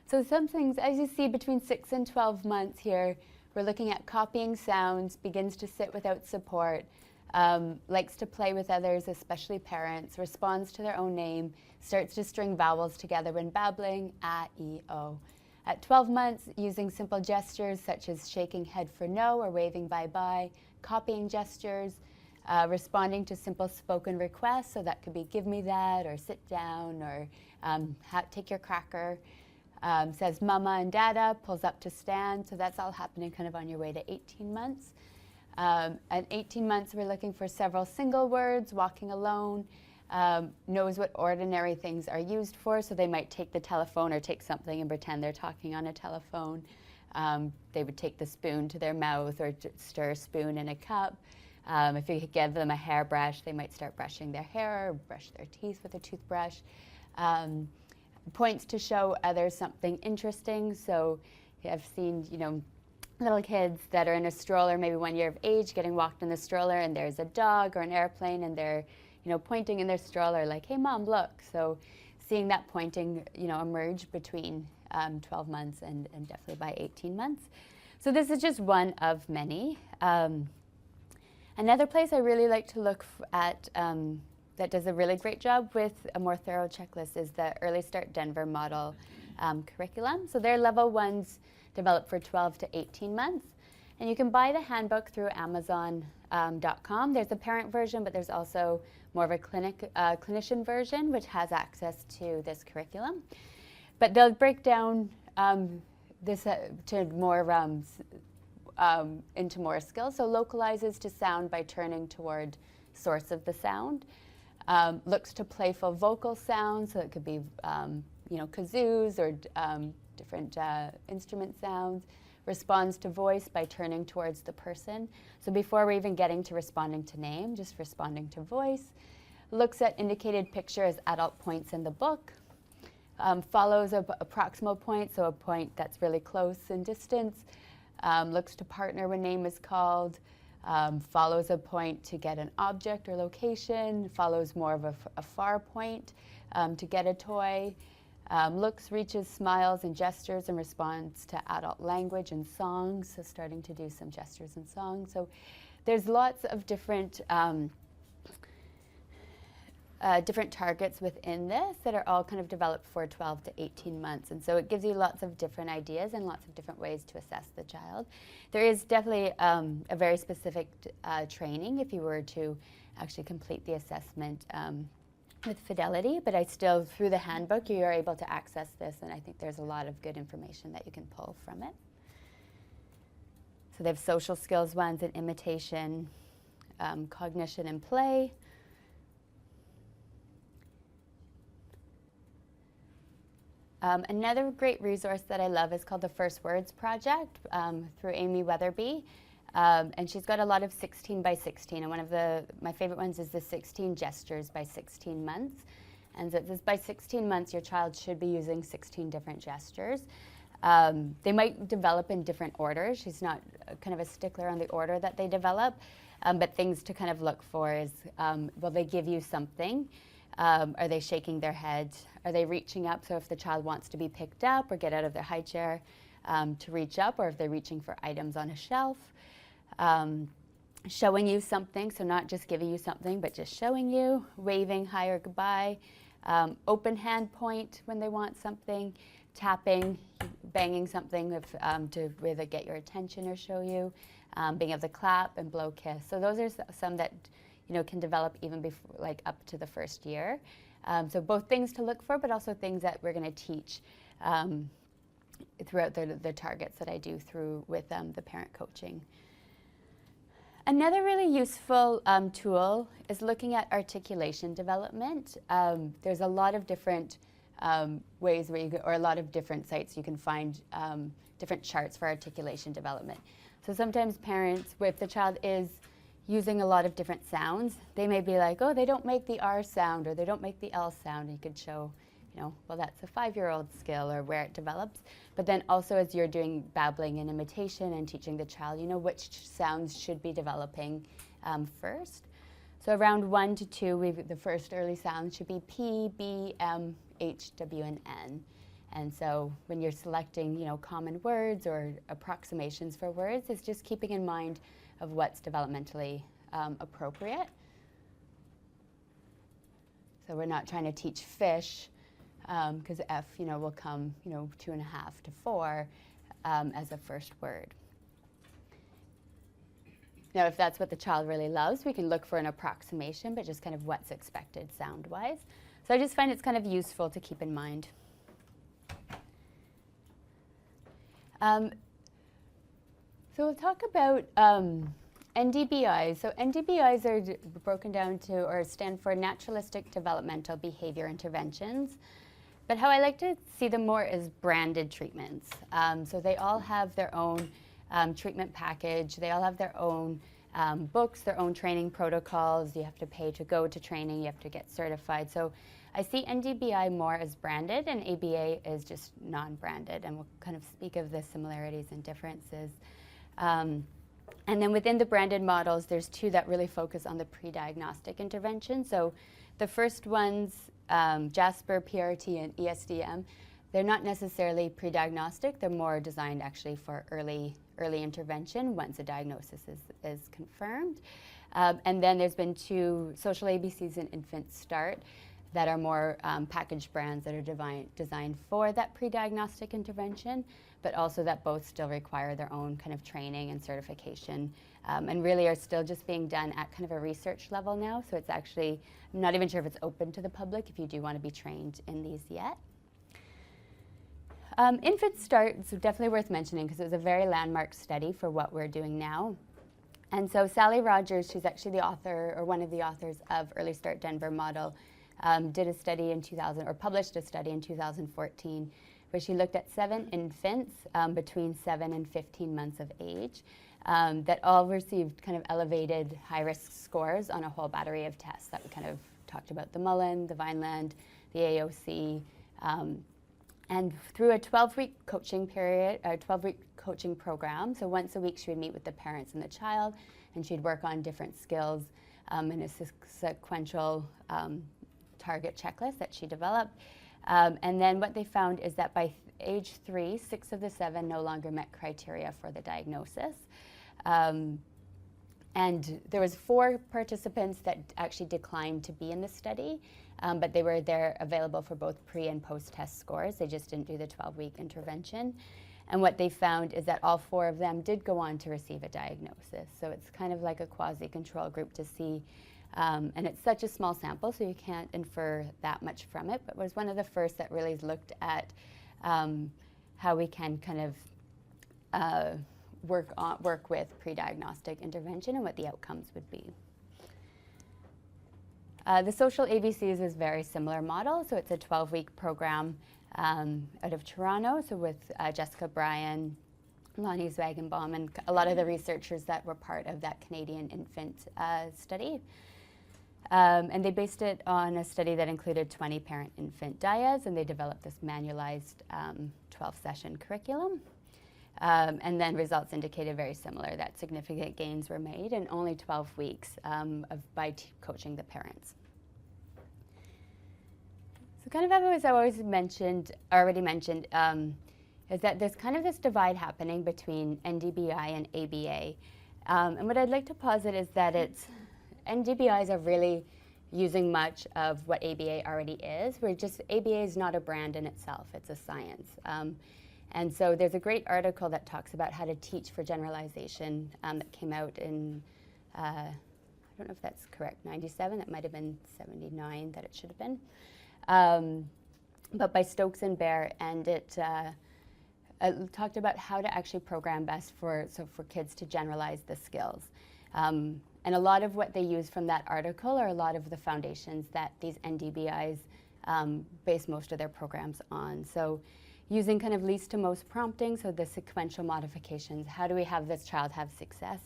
So some things, as you see, between 6 and 12 months here, we're looking at copying sounds, begins to sit without support, likes to play with others, especially parents, responds to their own name, starts to string vowels together when babbling, a, e, o. At 12 months, using simple gestures such as shaking head for no or waving bye-bye, copying gestures, responding to simple spoken requests, so that could be give me that, or sit down, or take your cracker. Says mama and dada, pulls up to stand, so that's all happening kind of on your way to 18 months. At 18 months, we're looking for several single words, walking alone, knows what ordinary things are used for, so they might take the telephone or take something and pretend they're talking on a telephone. They would take the spoon to their mouth or stir a spoon in a cup. If you could give them a hairbrush, they might start brushing their hair or brush their teeth with a toothbrush. Points to show others something interesting. So I've seen, little kids that are in a stroller, maybe 1 year of age, getting walked in the stroller, and there's a dog or an airplane, and they're, pointing in their stroller like, hey, mom, look. So seeing that pointing, emerge between 12 months and definitely by 18 months. So this is just one of many. Another place I really like to look at that does a really great job with a more thorough checklist is the Early Start Denver model curriculum. So they're level ones developed for 12 to 18 months. And you can buy the handbook through Amazon.com. There's a parent version, but there's also more of a clinician version, which has access to this curriculum. But they'll break down this to more into more skills. So localizes to sound by turning toward source of the sound. Looks to playful vocal sounds, so it could be kazoos or different instrument sounds. Responds to voice by turning towards the person. So before we're even getting to responding to name, just responding to voice. Looks at indicated picture as adult points in the book. Follows a proximal point, so a point that's really close in distance. Looks to partner when name is called. Follows a point to get an object or location. Follows more of a far point to get a toy. Looks, reaches, smiles, and gestures in response to adult language and songs, so starting to do some gestures and songs. So there's lots of different different targets within this that are all kind of developed for 12 to 18 months. And so it gives you lots of different ideas and lots of different ways to assess the child. There is definitely a very specific training if you were to actually complete the assessment with fidelity, but through the handbook, you are able to access this, and I think there's a lot of good information that you can pull from it. So they have social skills ones and imitation, cognition and play. Another great resource that I love is called the First Words Project through Amy Weatherby. And she's got a lot of 16 by 16. And one of my favorite ones is the 16 gestures by 16 months. And so it says by 16 months, your child should be using 16 different gestures. They might develop in different orders. She's not kind of a stickler on the order that they develop. But things to kind of look for is, will they give you something? Are they shaking their head? Are they reaching up? So if the child wants to be picked up or get out of their high chair to reach up, or if they're reaching for items on a shelf. Showing you something, so not just giving you something, but just showing you. Waving hi or goodbye. Open hand point when they want something. Tapping, banging something to either get your attention or show you. Being able to clap and blow kiss. So those are some that can develop even before, like up to the first year. So both things to look for, but also things that we're going to teach throughout the targets that I do with the parent coaching. Another really useful tool is looking at articulation development. There's a lot of different ways or a lot of different sites you can find different charts for articulation development. So sometimes parents, if the child is using a lot of different sounds, they may be like, oh, they don't make the R sound or they don't make the L sound. You could show, well, that's a 5-year-old skill or where it develops. But then also as you're doing babbling and imitation and teaching the child, which sounds should be developing first. So around 1 to 2, the first early sounds should be P, B, M, H, W, and N. And so when you're selecting, common words or approximations for words, it's just keeping in mind of what's developmentally appropriate. So we're not trying to teach fish, because F, will come, 2.5 to 4 as a first word. Now, if that's what the child really loves, we can look for an approximation, but just kind of what's expected sound-wise. So I just find it's kind of useful to keep in mind. So we'll talk about NDBIs. So NDBIs are broken down to, or stand for Naturalistic Developmental Behavior Interventions. But how I like to see them more is branded treatments. So they all have their own treatment package. They all have their own books, their own training protocols. You have to pay to go to training. You have to get certified. So I see NDBI more as branded, and ABA is just non-branded. And we'll kind of speak of the similarities and differences. And then within the branded models, there's two that really focus on the pre-diagnostic intervention. So the first ones, Jasper, PRT, and ESDM, they're not necessarily pre-diagnostic. They're more designed actually for early intervention once a diagnosis is confirmed. And then there's been two social ABCs and Infant Start that are more packaged brands that are designed for that pre-diagnostic intervention, but also that both still require their own kind of training and certification, and really are still just being done at kind of a research level now. So it's actually, I'm not even sure if it's open to the public if you do want to be trained in these yet. Infant Start is definitely worth mentioning because it was a very landmark study for what we're doing now. And so Sally Rogers, who's actually the author or one of the authors of Early Start Denver model, did a study in 2000, or published a study in 2014, where she looked at 7 infants between 7 and 15 months of age that all received kind of elevated high-risk scores on a whole battery of tests that we kind of talked about: the Mullen, the Vineland, the AOC, and through a 12-week coaching period, a 12-week coaching program. So once a week, she would meet with the parents and the child, and she'd work on different skills in a sequential target checklist that she developed. And then what they found is that by age 3, 6 of the 7 no longer met criteria for the diagnosis. And there was 4 participants that actually declined to be in the study, but they were there available for both pre and post-test scores. They just didn't do the 12-week intervention. And what they found is that all 4 of them did go on to receive a diagnosis. So it's kind of like a quasi-control group to see. And it's such a small sample, so you can't infer that much from it, but was one of the first that really looked at how we can kind of work with pre-diagnostic intervention and what the outcomes would be. The social ABCs is a very similar model, so it's a 12-week program out of Toronto, so with Jessica Bryan, Lonnie Zwagenbaum, and a lot of the researchers that were part of that Canadian infant study. And they based it on a study that included 20 parent-infant dyas, and they developed this manualized 12-session curriculum. And then results indicated very similar, that significant gains were made in only 12 weeks by coaching the parents. So kind of as I already mentioned, is that there's kind of this divide happening between NDBI and ABA. And what I'd like to posit is that NDBIs are really using much of what ABA already is. ABA is not a brand in itself, it's a science. And so there's a great article that talks about how to teach for generalization that came out in, I don't know if that's correct, 97, that might have been 79 that it should have been. But by Stokes and Bear, and it talked about how to actually program best for kids to generalize the skills. And a lot of what they use from that article are a lot of the foundations that these NDBIs base most of their programs on. So using kind of least to most prompting, so the sequential modifications, how do we have this child have success?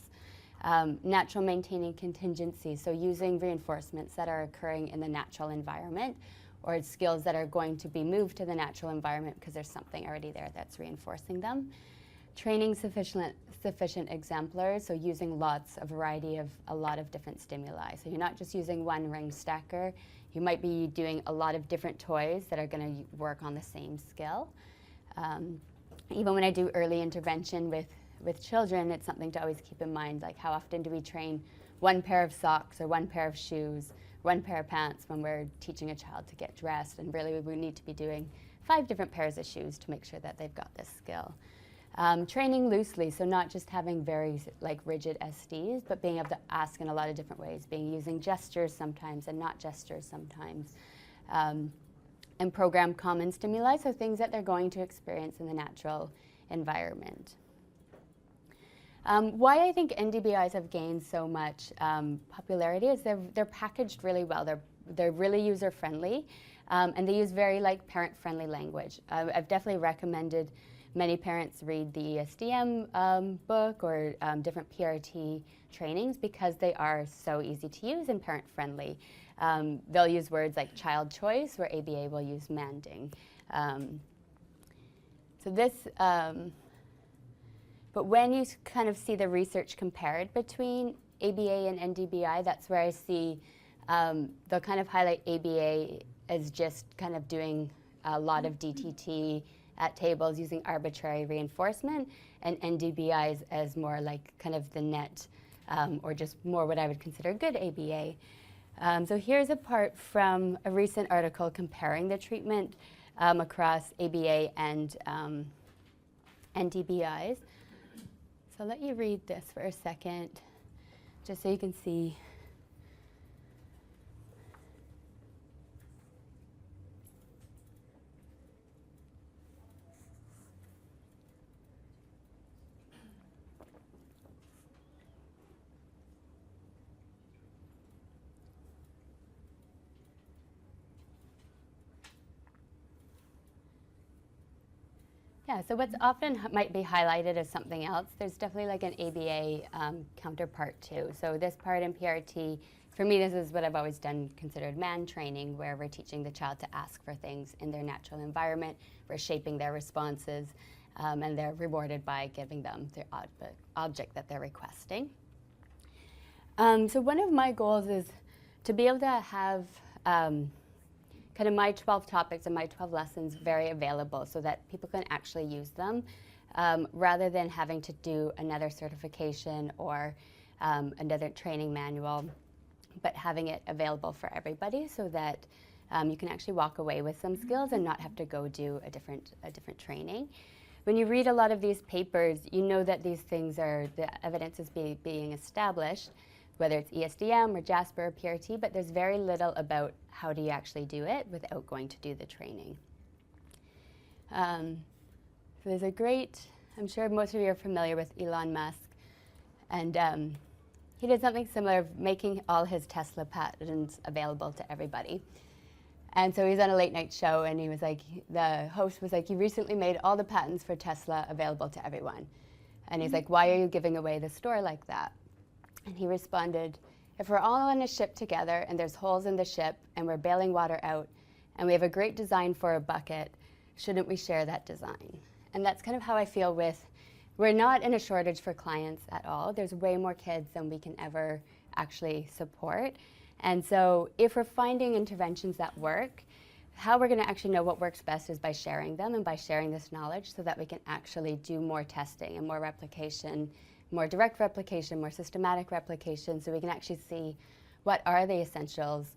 Natural maintaining contingency, so using reinforcements that are occurring in the natural environment, or skills that are going to be moved to the natural environment because there's something already there that's reinforcing them. Training sufficient exemplars, so using a variety of a lot of different stimuli. So you're not just using one ring stacker, you might be doing a lot of different toys that are going to work on the same skill. Even when I do early intervention with children, it's something to always keep in mind, like how often do we train one pair of socks or one pair of shoes, one pair of pants when we're teaching a child to get dressed, and really we need to be doing 5 different pairs of shoes to make sure that they've got this skill. Training loosely, so not just having very like rigid SDs, but being able to ask in a lot of different ways, using gestures sometimes and not gestures sometimes. And program common stimuli, so things that they're going to experience in the natural environment. Why I think NDBIs have gained so much popularity is they're packaged really well. They're really user-friendly, and they use very like parent-friendly language. I've definitely recommended many parents read the ESDM book or different PRT trainings because they are so easy to use and parent-friendly. They'll use words like child choice, where ABA will use manding. But when you kind of see the research compared between ABA and NDBI, that's where I see they'll kind of highlight ABA as just kind of doing a lot of DTT at tables using arbitrary reinforcement, and NDBI as more like kind of the net or just more what I would consider good ABA. So here's a part from a recent article comparing the treatment across ABA and NDBIs. So I'll let you read this for a second, just so you can see. Yeah, so what's often might be highlighted as something else, there's definitely like an ABA counterpart too. So this part in PRT, for me, this is what I've always done, considered man training, where we're teaching the child to ask for things in their natural environment. We're shaping their responses, and they're rewarded by giving them the object that they're requesting. So one of my goals is to be able to have kind of my 12 topics and my 12 lessons very available so that people can actually use them rather than having to do another certification or another training manual, but having it available for everybody so that you can actually walk away with some skills and not have to go do a different training. When you read a lot of these papers, you know that these things the evidence is being established, whether it's ESDM or JASPER or PRT, but there's very little about how do you actually do it without going to do the training. So there's a great, I'm sure most of you are familiar with Elon Musk, and he did something similar, making all his Tesla patents available to everybody. And so he was on a late night show, and he was like, the host was like, you recently made all the patents for Tesla available to everyone. And he's like, why are you giving away the store like that? And he responded, if we're all on a ship together and there's holes in the ship and we're bailing water out and we have a great design for a bucket, shouldn't we share that design? And that's kind of how I feel we're not in a shortage for clients at all. There's way more kids than we can ever actually support. And so if we're finding interventions that work, how we're going to actually know what works best is by sharing them and by sharing this knowledge so that we can actually do more testing and more replication, more direct replication, more systematic replication, so we can actually see what are the essentials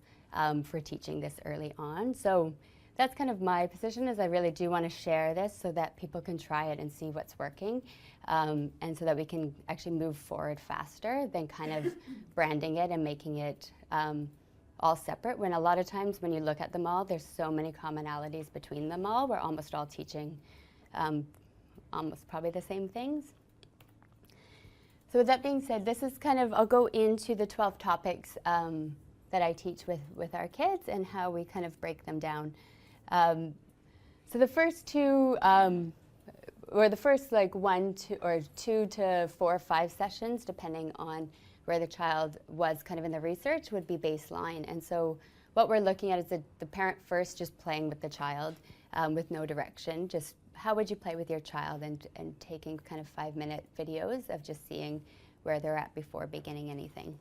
for teaching this early on. So that's kind of my position, is I really do want to share this so that people can try it and see what's working, and so that we can actually move forward faster than kind of branding it and making it all separate, when a lot of times when you look at them all, there's so many commonalities between them all. We're almost all teaching almost probably the same things. So with that being said, this is kind of, I'll go into the 12 topics that I teach with our kids and how we kind of break them down. So the first two, or the first like 1 to 2 to 4 or 5 sessions, depending on where the child was kind of in the research, would be baseline. And so what we're looking at is the parent first just playing with the child with no direction, just how would you play with your child, and taking kind of 5-minute videos of just seeing where they're at before beginning anything.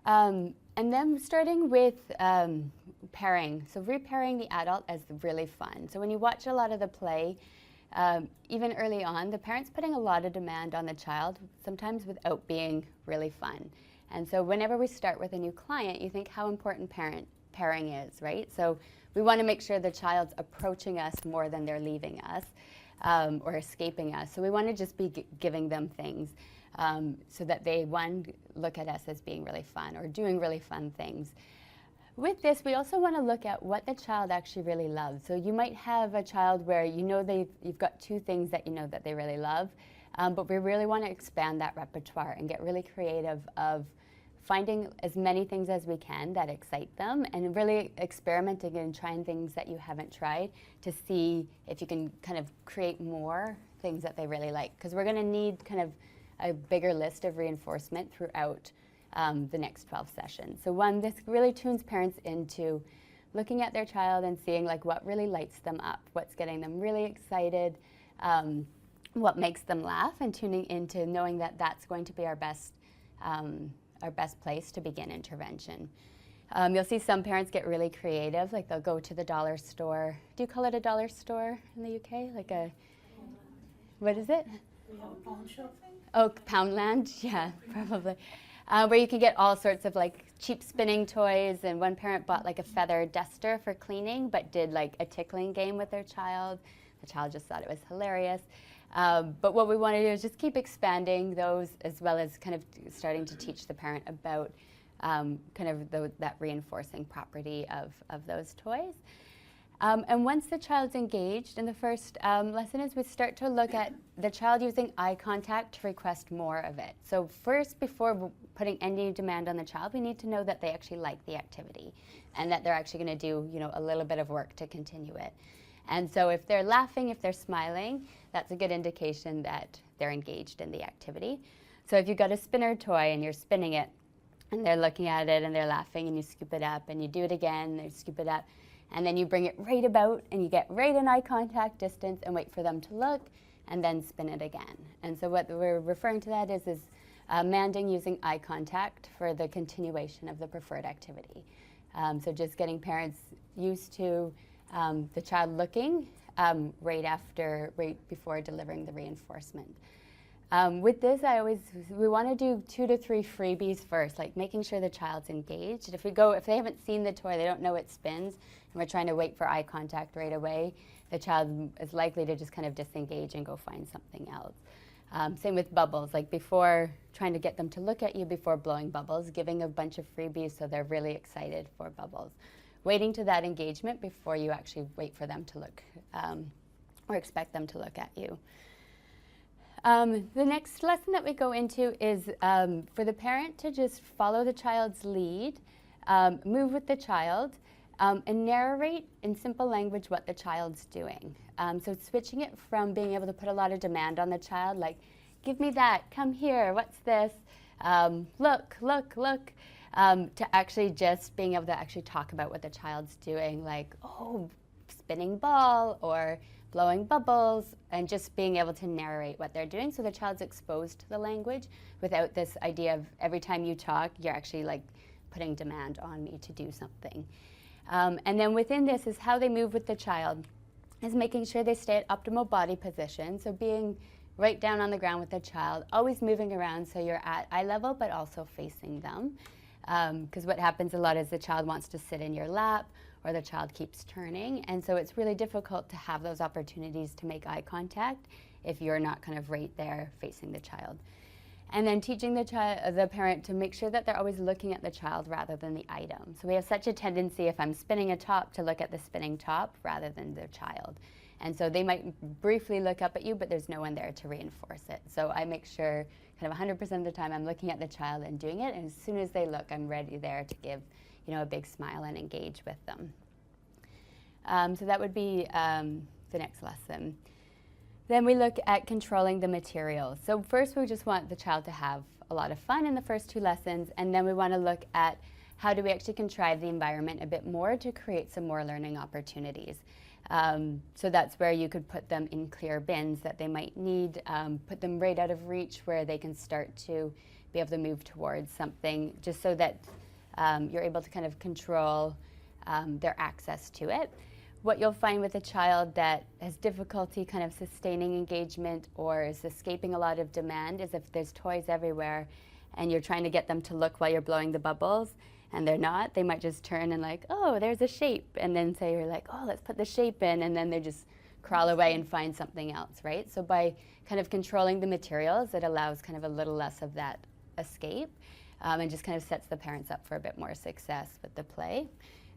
And then starting with pairing. So repairing the adult as really fun. So when you watch a lot of the play, even early on, the parent's putting a lot of demand on the child, sometimes without being really fun. And so whenever we start with a new client, you think how important pairing is, right? So we want to make sure the child's approaching us more than they're leaving us. or escaping us. So we want to just be giving them things so that they, one, look at us as being really fun or doing really fun things. With this, we also want to look at what the child actually really loves. So you might have a child where you know you've got two things that you know that they really love, but we really want to expand that repertoire and get really creative of finding as many things as we can that excite them and really experimenting and trying things that you haven't tried to see if you can kind of create more things that they really like. Because we're going to need kind of a bigger list of reinforcement throughout the next 12 sessions. So one, this really tunes parents into looking at their child and seeing like what really lights them up, what's getting them really excited, what makes them laugh, and tuning into knowing that that's going to be our best place to begin intervention. You'll see some parents get really creative, like they'll go to the dollar store. Do you call it a dollar store in the UK? Like a, what is it? We have a pawn shop. Oh, Poundland, yeah, probably. Where you can get all sorts of like cheap spinning toys, and one parent bought like a feather duster for cleaning, but did like a tickling game with their child. The child just thought it was hilarious. But what we want to do is just keep expanding those, as well as kind of starting to teach the parent about kind of that reinforcing property of those toys. And once the child's engaged, in the first lesson is we start to look at the child using eye contact to request more of it. So first, before putting any demand on the child, we need to know that they actually like the activity and that they're actually going to do, you know, a little bit of work to continue it. And so if they're laughing, if they're smiling, that's a good indication that they're engaged in the activity. So if you've got a spinner toy and you're spinning it and they're looking at it and they're laughing, and you scoop it up and you do it again, they scoop it up, and then you bring it right about and you get right in eye contact distance and wait for them to look and then spin it again. And so what we're referring to that is manding using eye contact for the continuation of the preferred activity. So just getting parents used to the child looking right before delivering the reinforcement. With this, we want to do 2 to 3 freebies first, like making sure the child's engaged. If they haven't seen the toy, they don't know it spins, and we're trying to wait for eye contact right away, the child is likely to just kind of disengage and go find something else. Same with bubbles, like before trying to get them to look at you before blowing bubbles, giving a bunch of freebies so they're really excited for bubbles. Waiting to that engagement before you actually wait for them to look or expect them to look at you. The next lesson that we go into is for the parent to just follow the child's lead, move with the child, and narrate in simple language what the child's doing. So switching it from being able to put a lot of demand on the child, like, give me that, come here, what's this, look, to actually just being able to actually talk about what the child's doing, like, oh, spinning ball or blowing bubbles, and just being able to narrate what they're doing so the child's exposed to the language without this idea of every time you talk, you're actually like putting demand on me to do something. And then within this is how they move with the child, is making sure they stay at optimal body position, so being right down on the ground with the child, always moving around so you're at eye level but also facing them. Because what happens a lot is the child wants to sit in your lap, or the child keeps turning, and so it's really difficult to have those opportunities to make eye contact if you're not kind of right there facing the child. And then teaching the parent to make sure that they're always looking at the child rather than the item. So we have such a tendency, if I'm spinning a top, to look at the spinning top rather than the child. And so they might briefly look up at you, but there's no one there to reinforce it. So I make sure kind of 100% of the time I'm looking at the child and doing it, and as soon as they look, I'm ready there to give, you know, a big smile and engage with them. So that would be the next lesson. Then we look at controlling the materials. So first we just want the child to have a lot of fun in the first 2 lessons, and then we want to look at how do we actually contrive the environment a bit more to create some more learning opportunities. So that's where you could put them in clear bins that they might need, put them right out of reach where they can start to be able to move towards something, just so that you're able to kind of control their access to it. What you'll find with a child that has difficulty kind of sustaining engagement or is escaping a lot of demand is if there's toys everywhere and you're trying to get them to look while you're blowing the bubbles and they're not, they might just turn and like, oh, there's a shape, and then say you're like, oh, let's put the shape in, and then they're just crawl away and find something else, right? So by kind of controlling the materials, it allows kind of a little less of that escape, and just kind of sets the parents up for a bit more success with the play,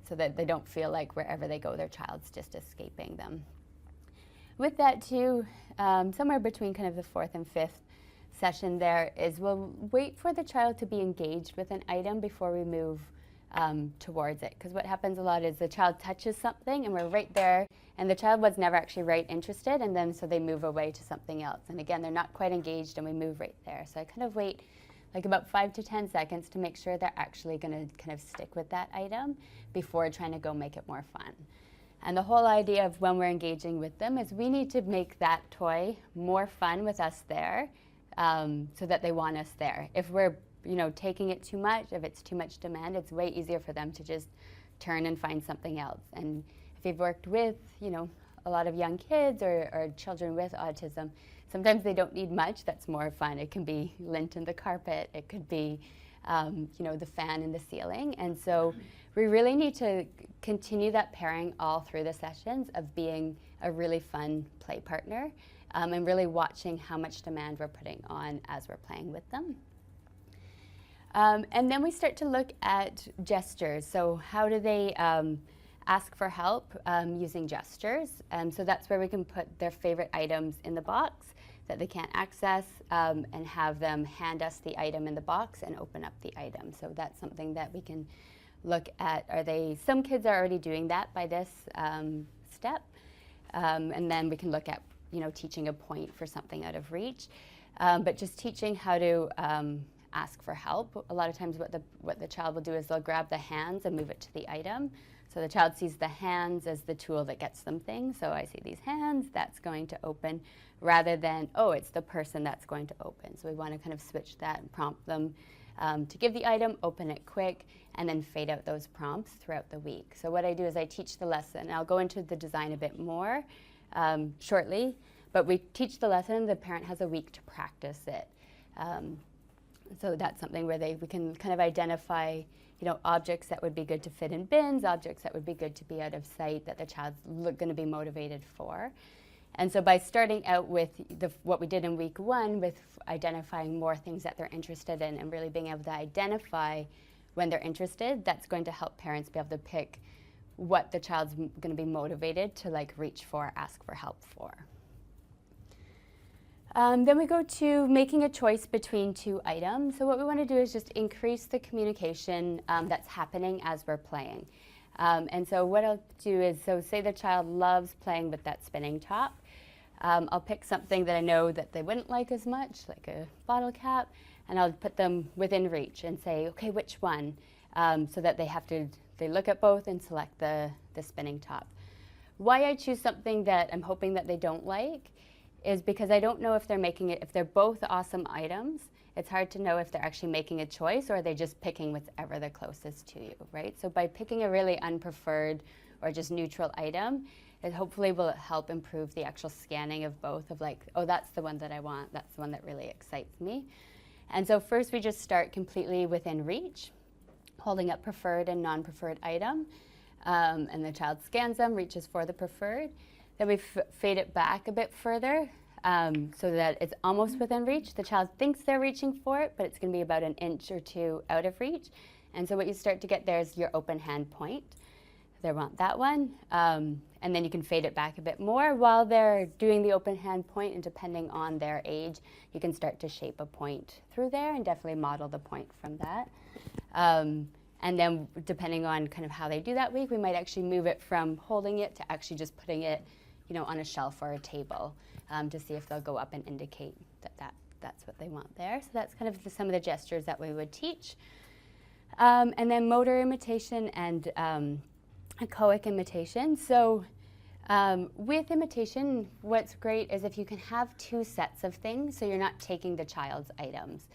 so that they don't feel like wherever they go, their child's just escaping them. With that too, somewhere between kind of the 4th and 5th session there is we'll wait for the child to be engaged with an item before we move towards it. Because what happens a lot is the child touches something and we're right there, and the child was never actually right interested, and then so they move away to something else. And again, they're not quite engaged and we move right there. So I kind of wait like about 5 to 10 seconds to make sure they're actually going to kind of stick with that item before trying to go make it more fun. And the whole idea of when we're engaging with them is we need to make that toy more fun with us there, so that they want us there. If we're taking it too much, if it's too much demand, it's way easier for them to just turn and find something else. And if you've worked with a lot of young kids or children with autism, sometimes they don't need much that's more fun. It can be lint in the carpet, it could be the fan in the ceiling. And so we really need to continue that pairing all through the sessions of being a really fun play partner, and really watching how much demand we're putting on as we're playing with them. And then we start to look at gestures. So how do they ask for help using gestures? So that's where we can put their favorite items in the box that they can't access, and have them hand us the item in the box and open up the item. So that's something that we can look at. Some kids are already doing that by this step, and then we can look at teaching a point for something out of reach, but just teaching how to ask for help. A lot of times what the child will do is they'll grab the hands and move it to the item. So the child sees the hands as the tool that gets them things. So I see these hands, that's going to open, rather than, oh, it's the person that's going to open. So we want to kind of switch that and prompt them to give the item, open it quick, and then fade out those prompts throughout the week. So what I do is I teach the lesson, and I'll go into the design a bit more shortly, but we teach the lesson, the parent has a week to practice it. So that's something where we can kind of identify objects that would be good to fit in bins, objects that would be good to be out of sight, that the child's going to be motivated for. And so by starting out with what we did in week 1, with identifying more things that they're interested in and really being able to identify when they're interested, that's going to help parents be able to pick what the child's going to be motivated to reach for, ask for help for. Then we go to making a choice between 2 items. So what we want to do is just increase the communication that's happening as we're playing. And so what I'll do is, say the child loves playing with that spinning top. I'll pick something that I know that they wouldn't like as much, like a bottle cap, and I'll put them within reach and say, okay, which one? So that they look at both and select the spinning top. Why I choose something that I'm hoping that they don't like is because I don't know if they're both awesome items. It's hard to know if they're actually making a choice or are they just picking whatever the closest to you, right? So by picking a really unpreferred or just neutral item, it hopefully will help improve the actual scanning of both, of oh, that's the one that I want, that's the one that really excites me. And so first we just start completely within reach, holding up preferred and non-preferred item, and the child scans them, reaches for the preferred. Then we fade it back a bit further, so that it's almost within reach. The child thinks they're reaching for it, but it's going to be about an inch or 2 out of reach. And so what you start to get there is your open hand point. They want that one. And then you can fade it back a bit more while they're doing the open hand point, and depending on their age, you can start to shape a point through there and definitely model the point from that. And then depending on kind of how they do that week, we might actually move it from holding it to actually just putting it on a shelf or a table, to see if they'll go up and indicate that's what they want there. So that's kind of some of the gestures that we would teach. And then motor imitation and echoic imitation. So with imitation, what's great is if you can have 2 sets of things, so you're not taking the child's items.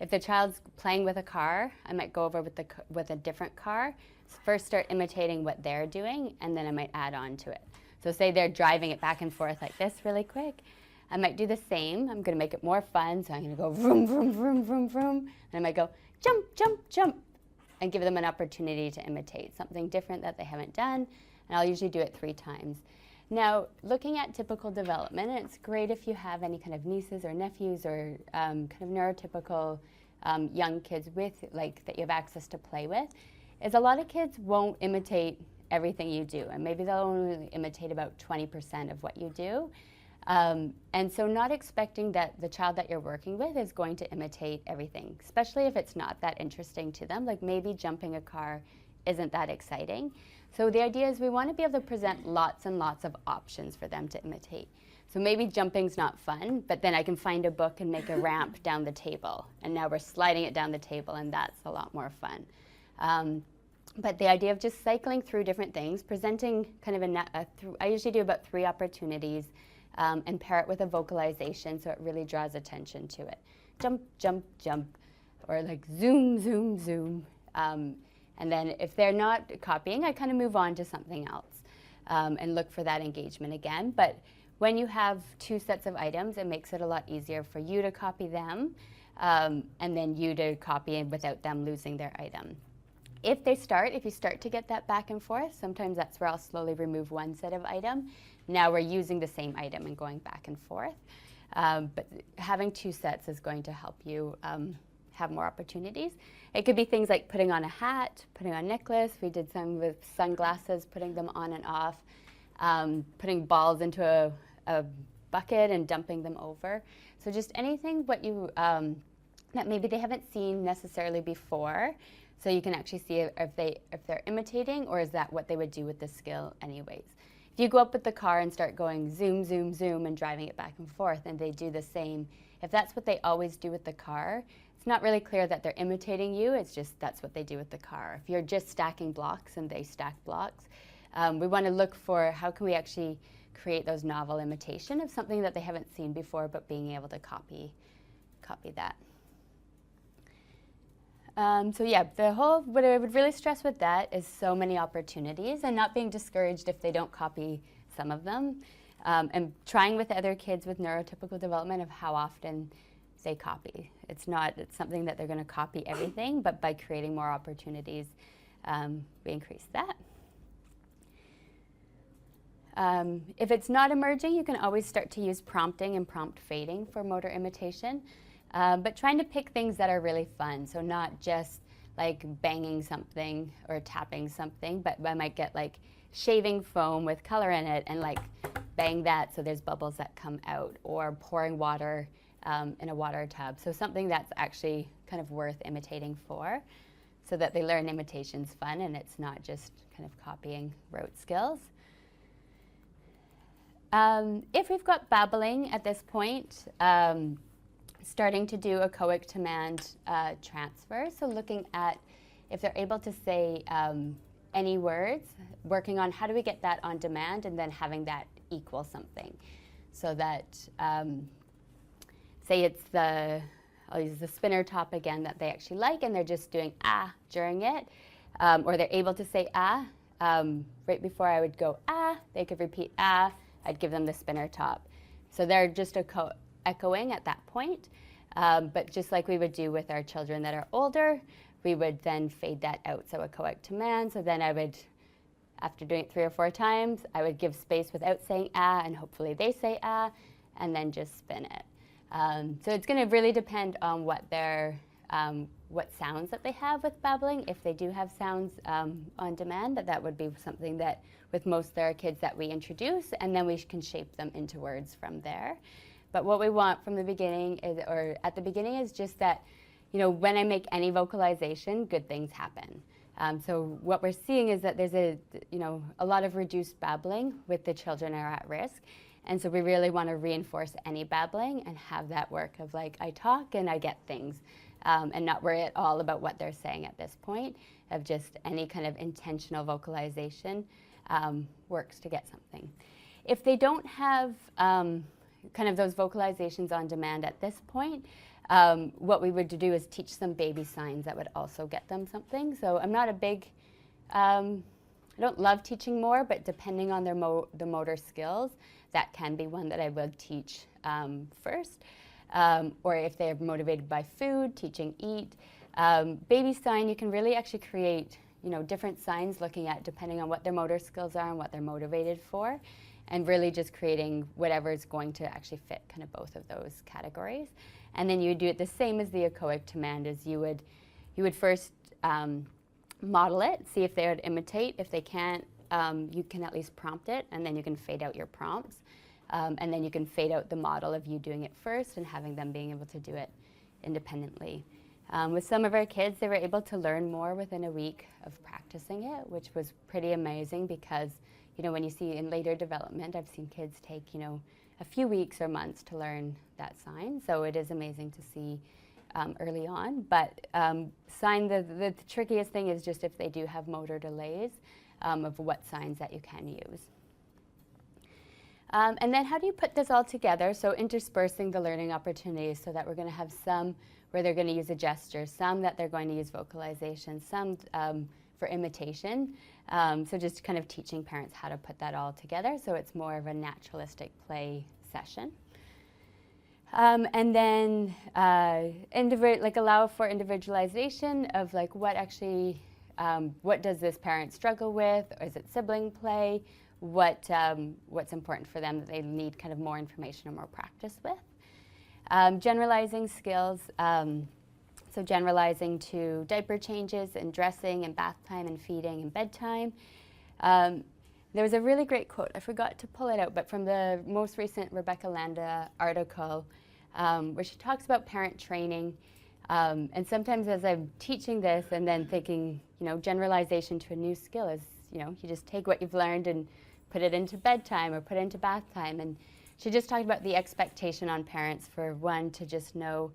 If the child's playing with a car, I might go over with a different car. First start imitating what they're doing, and then I might add on to it. So say they're driving it back and forth like this really quick. I might do the same. I'm going to make it more fun, so I'm going to go vroom, vroom, vroom, vroom, vroom. And I might go jump, jump, jump, and give them an opportunity to imitate something different that they haven't done. And I'll usually do it 3 times. Now, looking at typical development, and it's great if you have any kind of nieces or nephews or kind of neurotypical young kids with, like, that you have access to play with, is a lot of kids won't imitate everything you do, and maybe they'll only imitate about 20% of what you do. And so not expecting that the child that you're working with is going to imitate everything, especially if it's not that interesting to them, like maybe jumping a car isn't that exciting. So the idea is we want to be able to present lots and lots of options for them to imitate. So maybe jumping's not fun, but then I can find a book and make a ramp down the table, and now we're sliding it down the table, and that's a lot more fun. But the idea of just cycling through different things, presenting kind of I usually do about 3 opportunities, and pair it with a vocalization so it really draws attention to it. Jump, jump, jump, or like zoom, zoom, zoom. And then if they're not copying, I kind of move on to something else and look for that engagement again. But when you have 2 sets of items, it makes it a lot easier for you to copy them and then you to copy it without them losing their item. If you start to get that back and forth, sometimes that's where I'll slowly remove one set of item. Now we're using the same item and going back and forth. But having 2 sets is going to help you have more opportunities. It could be things like putting on a hat, putting on a necklace. We did some with sunglasses, putting them on and off, putting balls into a bucket and dumping them over. So just anything that maybe they haven't seen necessarily before, so you can actually see if they're imitating, or is that what they would do with the skill anyways. If you go up with the car and start going zoom, zoom, zoom and driving it back and forth, and they do the same, if that's what they always do with the car, it's not really clear that they're imitating you, it's just that's what they do with the car. If you're just stacking blocks and they stack blocks, we want to look for how can we actually create those novel imitation of something that they haven't seen before, but being able to copy that. So yeah, what I would really stress with that is so many opportunities and not being discouraged if they don't copy some of them, and trying with other kids with neurotypical development of how often they copy. It's something that they're going to copy everything, but by creating more opportunities, we increase that. If it's not emerging, you can always start to use prompting and prompt fading for motor imitation. But trying to pick things that are really fun, so not just like banging something or tapping something, but I might get like shaving foam with color in it and like bang that so there's bubbles that come out, or pouring water in a water tub. So something that's actually kind of worth imitating for, so that they learn imitation's fun and it's not just kind of copying rote skills. If we've got babbling at this point, starting to do echoic command transfer, so looking at if they're able to say any words, working on how do we get that on demand and then having that equal something. So that, say I'll use the spinner top again that they actually like, and they're just doing ah during it, or they're able to say ah. Right before I would go ah, they could repeat ah, I'd give them the spinner top. So they're just echoing at that point, but just like we would do with our children that are older, we would then fade that out, so echoic command. So then I would, after doing it 3 or 4 times, I would give space without saying ah, and hopefully they say ah, and then just spin it. So it's going to really depend on what sounds that they have with babbling. If they do have sounds on demand, that would be something that with most of their kids that we introduce, and then we can shape them into words from there. But what we want from the beginning at the beginning is just that, when I make any vocalization, good things happen. So what we're seeing is that there's a lot of reduced babbling with the children are at risk. And so we really want to reinforce any babbling and have that work of like, I talk and I get things, and not worry at all about what they're saying at this point, of just any kind of intentional vocalization works to get something. If they don't have kind of those vocalizations on demand at this point, what we would do is teach some baby signs that would also get them something. So I'm not a big, I don't love teaching more, but depending on the motor skills, that can be one that I would teach first. Or if they're motivated by food, teaching eat. Baby sign, you can really actually create different signs looking at depending on what their motor skills are and what they're motivated for. and really just creating whatever is going to actually fit kind of both of those categories. And then you would do it the same as the echoic demand, as you would first model it, see if they would imitate. If they can't, you can at least prompt it, and then you can fade out your prompts. And then you can fade out the model of you doing it first and having them being able to do it independently. With some of our kids, they were able to learn more within a week of practicing it, which was pretty amazing because, you know, when you see in later development, I've seen kids take, you know, a few weeks or months to learn that sign. So it is amazing to see early on. But the trickiest thing is just if they do have motor delays of what signs that you can use. And then how do you put this all together? So interspersing the learning opportunities so that we're going to have some where they're going to use a gesture, some that they're going to use vocalization, some for imitation. So just kind of teaching parents how to put that all together so it's more of a naturalistic play session. And then allow for individualization of like what actually, what does this parent struggle with? Or is it sibling play? What's important for them that they need kind of more information or more practice with. Generalizing skills, so generalizing to diaper changes and dressing and bath time and feeding and bedtime. There was a really great quote, I forgot to pull it out, but from the most recent Rebecca Landa article where she talks about parent training. And sometimes as I'm teaching this and then thinking, you know, generalization to a new skill is, you know, you just take what you've learned and put it into bedtime or put it into bath time. And she just talked about the expectation on parents for one to just know,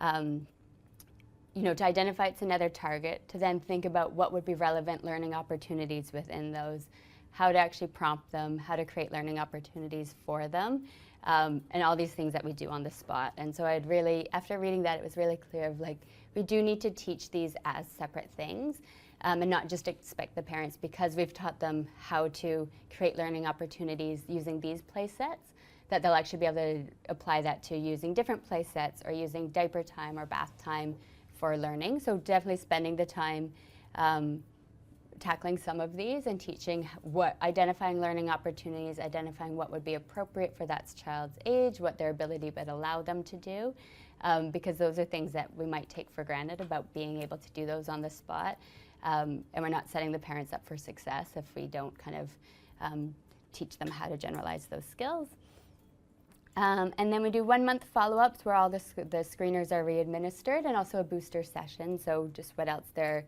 you know, to identify it's another target, to then think about what would be relevant learning opportunities within those, how to actually prompt them, how to create learning opportunities for them, and all these things that we do on the spot. And so I'd really, after reading that, it was really clear of like, we do need to teach these as separate things. And not just expect the parents, because we've taught them how to create learning opportunities using these play sets, that they'll actually be able to apply that to using different play sets or using diaper time or bath time for learning. So definitely spending the time tackling some of these and teaching identifying learning opportunities, identifying what would be appropriate for that child's age, what their ability would allow them to do, because those are things that we might take for granted about being able to do those on the spot. And we're not setting the parents up for success if we don't kind of teach them how to generalize those skills. And then we do 1 month follow-ups where all the screeners are re-administered, and also a booster session, so just what else they're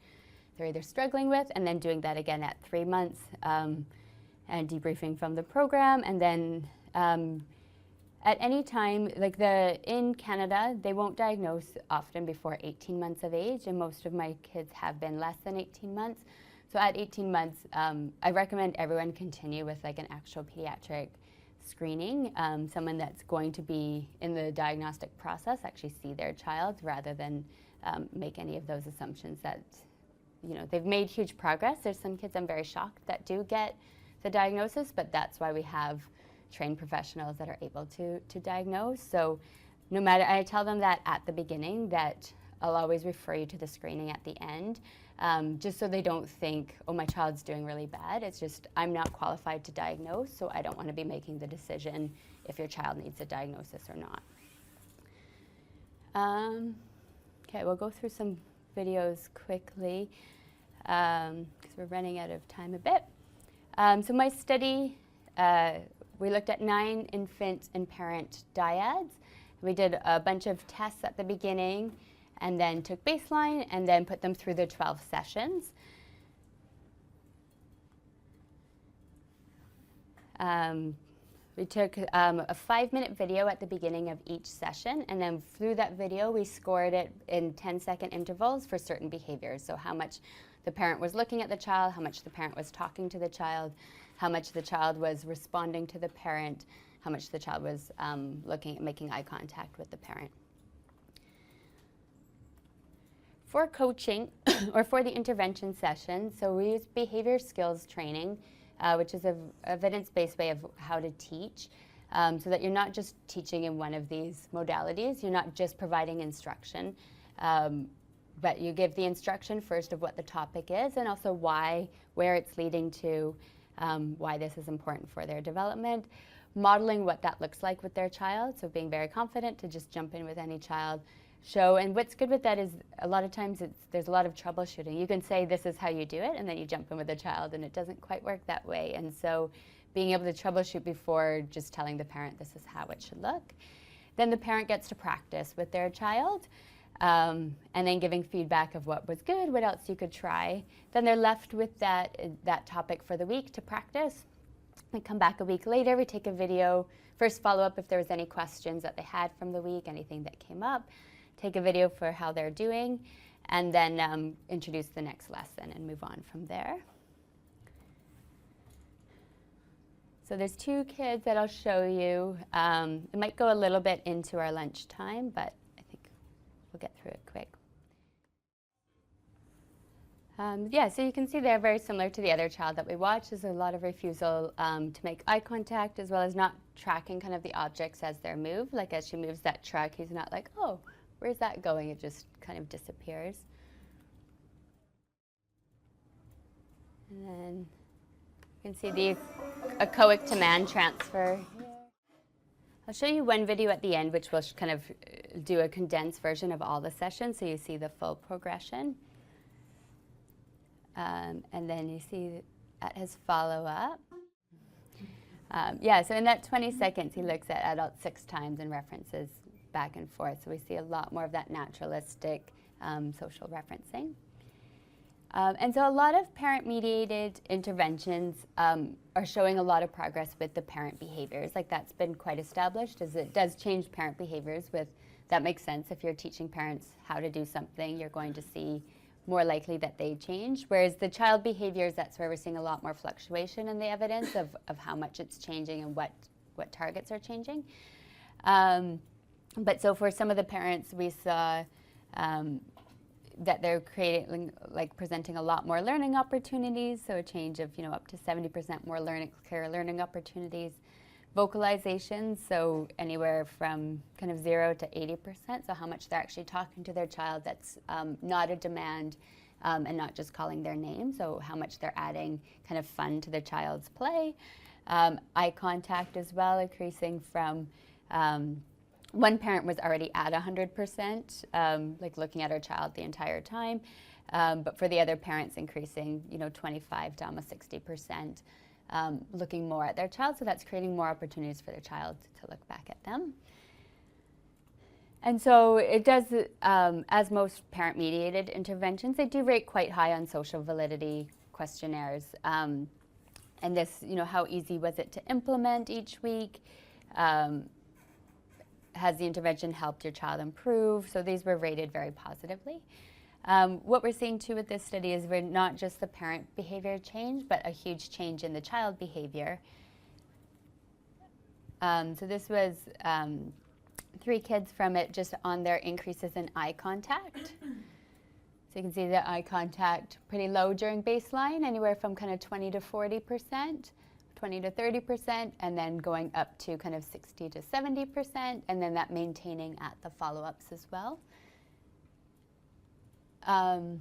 either struggling with, and then doing that again at 3 months, and debriefing from the program. And then at any time, like in Canada, they won't diagnose often before 18 months of age, and most of my kids have been less than 18 months. So at 18 months, I recommend everyone continue with like an actual pediatric screening, someone that's going to be in the diagnostic process, actually see their child rather than make any of those assumptions that, you know, they've made huge progress. There's some kids I'm very shocked that do get the diagnosis, but that's why we have trained professionals that are able to diagnose. So no matter, I tell them that at the beginning, that I'll always refer you to the screening at the end, just so they don't think, oh, my child's doing really bad. It's just, I'm not qualified to diagnose, so I don't want to be making the decision if your child needs a diagnosis or not. Okay, we'll go through some videos quickly, because we're running out of time a bit. So my study, we looked at 9 infant and parent dyads. We did a bunch of tests at the beginning, and then took baseline, and then put them through the 12 sessions. We took a 5-minute video at the beginning of each session, and then through that video we scored it in 10-second intervals for certain behaviors. So how much the parent was looking at the child, how much the parent was talking to the child, how much the child was responding to the parent, how much the child was making eye contact with the parent. For coaching, or for the intervention session, so we use behavior skills training, which is an evidence-based way of how to teach, so that you're not just teaching in one of these modalities, you're not just providing instruction, but you give the instruction first of what the topic is, and also why, where it's leading to, why this is important for their development, modeling what that looks like with their child, so being very confident to just jump in with any child, show. And what's good with that is a lot of times there's a lot of troubleshooting. You can say this is how you do it, and then you jump in with a child, and it doesn't quite work that way. And so being able to troubleshoot before just telling the parent this is how it should look. Then the parent gets to practice with their child, and then giving feedback of what was good, what else you could try. Then they're left with that topic for the week to practice. We come back a week later, we take a video, first follow up if there was any questions that they had from the week, anything that came up, take a video for how they're doing, and then introduce the next lesson and move on from there. So there's 2 kids that I'll show you. It might go a little bit into our lunch time, but I think we'll get through it quick. Yeah, so you can see they're very similar to the other child that we watched. There's a lot of refusal to make eye contact, as well as not tracking kind of the objects as they're moved. Like as she moves that truck, he's not like, oh, where's that going? It just kind of disappears. And then you can see the echoic to man transfer here. I'll show you one video at the end, which will kind of do a condensed version of all the sessions, so you see the full progression. And then you see at his follow-up. Yeah, so in that 20 seconds, he looks at adults 6 times and references back and forth. So we see a lot more of that naturalistic social referencing. And so a lot of parent-mediated interventions are showing a lot of progress with the parent behaviors. Like that's been quite established, as it does change parent behaviors with, that makes sense. If you're teaching parents how to do something, you're going to see more likely that they change. Whereas the child behaviors, that's where we're seeing a lot more fluctuation in the evidence of how much it's changing and what targets are changing. But so for some of the parents, we saw that they're creating, like presenting a lot more learning opportunities, so a change of up to 70% more clear learning opportunities. Vocalizations, so anywhere from kind of 0 to 80%, so how much they're actually talking to their child that's not a demand and not just calling their name, so how much they're adding kind of fun to the child's play. Eye contact as well, increasing from, one parent was already at 100%, like looking at her child the entire time, but for the other parents increasing 25 to almost 60%. Looking more at their child, so that's creating more opportunities for their child to look back at them. And so it does, as most parent-mediated interventions, they do rate quite high on social validity questionnaires. And this, how easy was it to implement each week? Has the intervention helped your child improve? So these were rated very positively. What we're seeing too with this study is we're not just the parent behavior change, but a huge change in the child behavior. So this was 3 kids from it just on their increases in eye contact. So you can see the eye contact pretty low during baseline, anywhere from kind of 20 to 40%, 20 to 30%, and then going up to kind of 60 to 70%, and then that maintaining at the follow-ups as well. And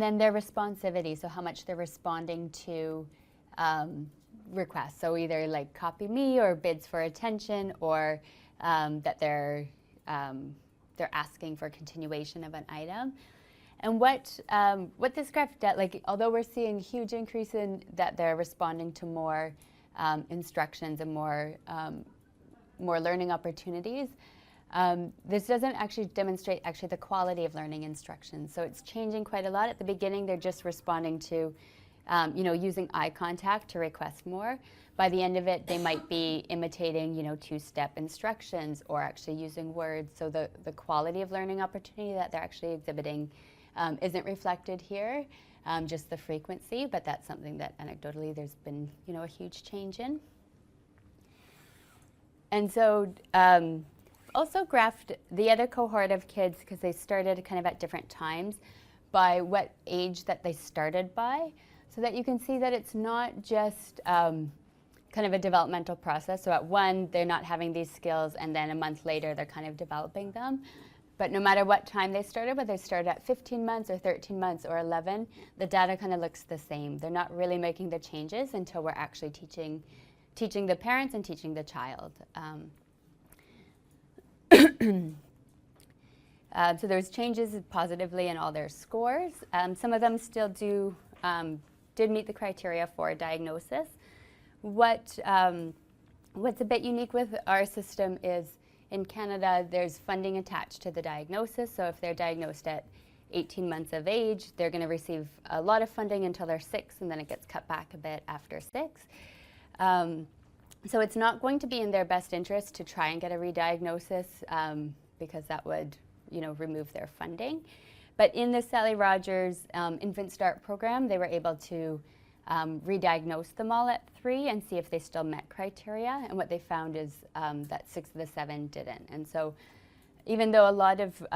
then their responsivity, so how much they're responding to requests. So either like copy me or bids for attention, or that they're asking for continuation of an item. And what this graph does, like although we're seeing huge increase in that they're responding to more instructions and more learning opportunities, this doesn't actually demonstrate the quality of learning instruction. So it's changing quite a lot. At the beginning, they're just responding to, using eye contact to request more. By the end of it, they might be imitating, 2-step instructions or actually using words. So the quality of learning opportunity that they're actually exhibiting isn't reflected here, just the frequency, but that's something that anecdotally there's been, a huge change in. And so, also graphed the other cohort of kids, because they started kind of at different times, by what age that they started by, so that you can see that it's not just kind of a developmental process. So at 1, they're not having these skills, and then a month later, they're kind of developing them. But no matter what time they started, whether they started at 15 months or 13 months or 11, the data kind of looks the same. They're not really making the changes until we're actually teaching the parents and teaching the child. So there's changes positively in all their scores. Some of them still did meet the criteria for diagnosis. What's a bit unique with our system is in Canada, there's funding attached to the diagnosis. So if they're diagnosed at 18 months of age, they're going to receive a lot of funding until they're 6, and then it gets cut back a bit after 6. So it's not going to be in their best interest to try and get a rediagnosis because that would, remove their funding. But in the Sally Rogers Infant Start program, they were able to re-diagnose them all at 3 and see if they still met criteria. And what they found is that 6 of the 7 didn't. And so even though a lot of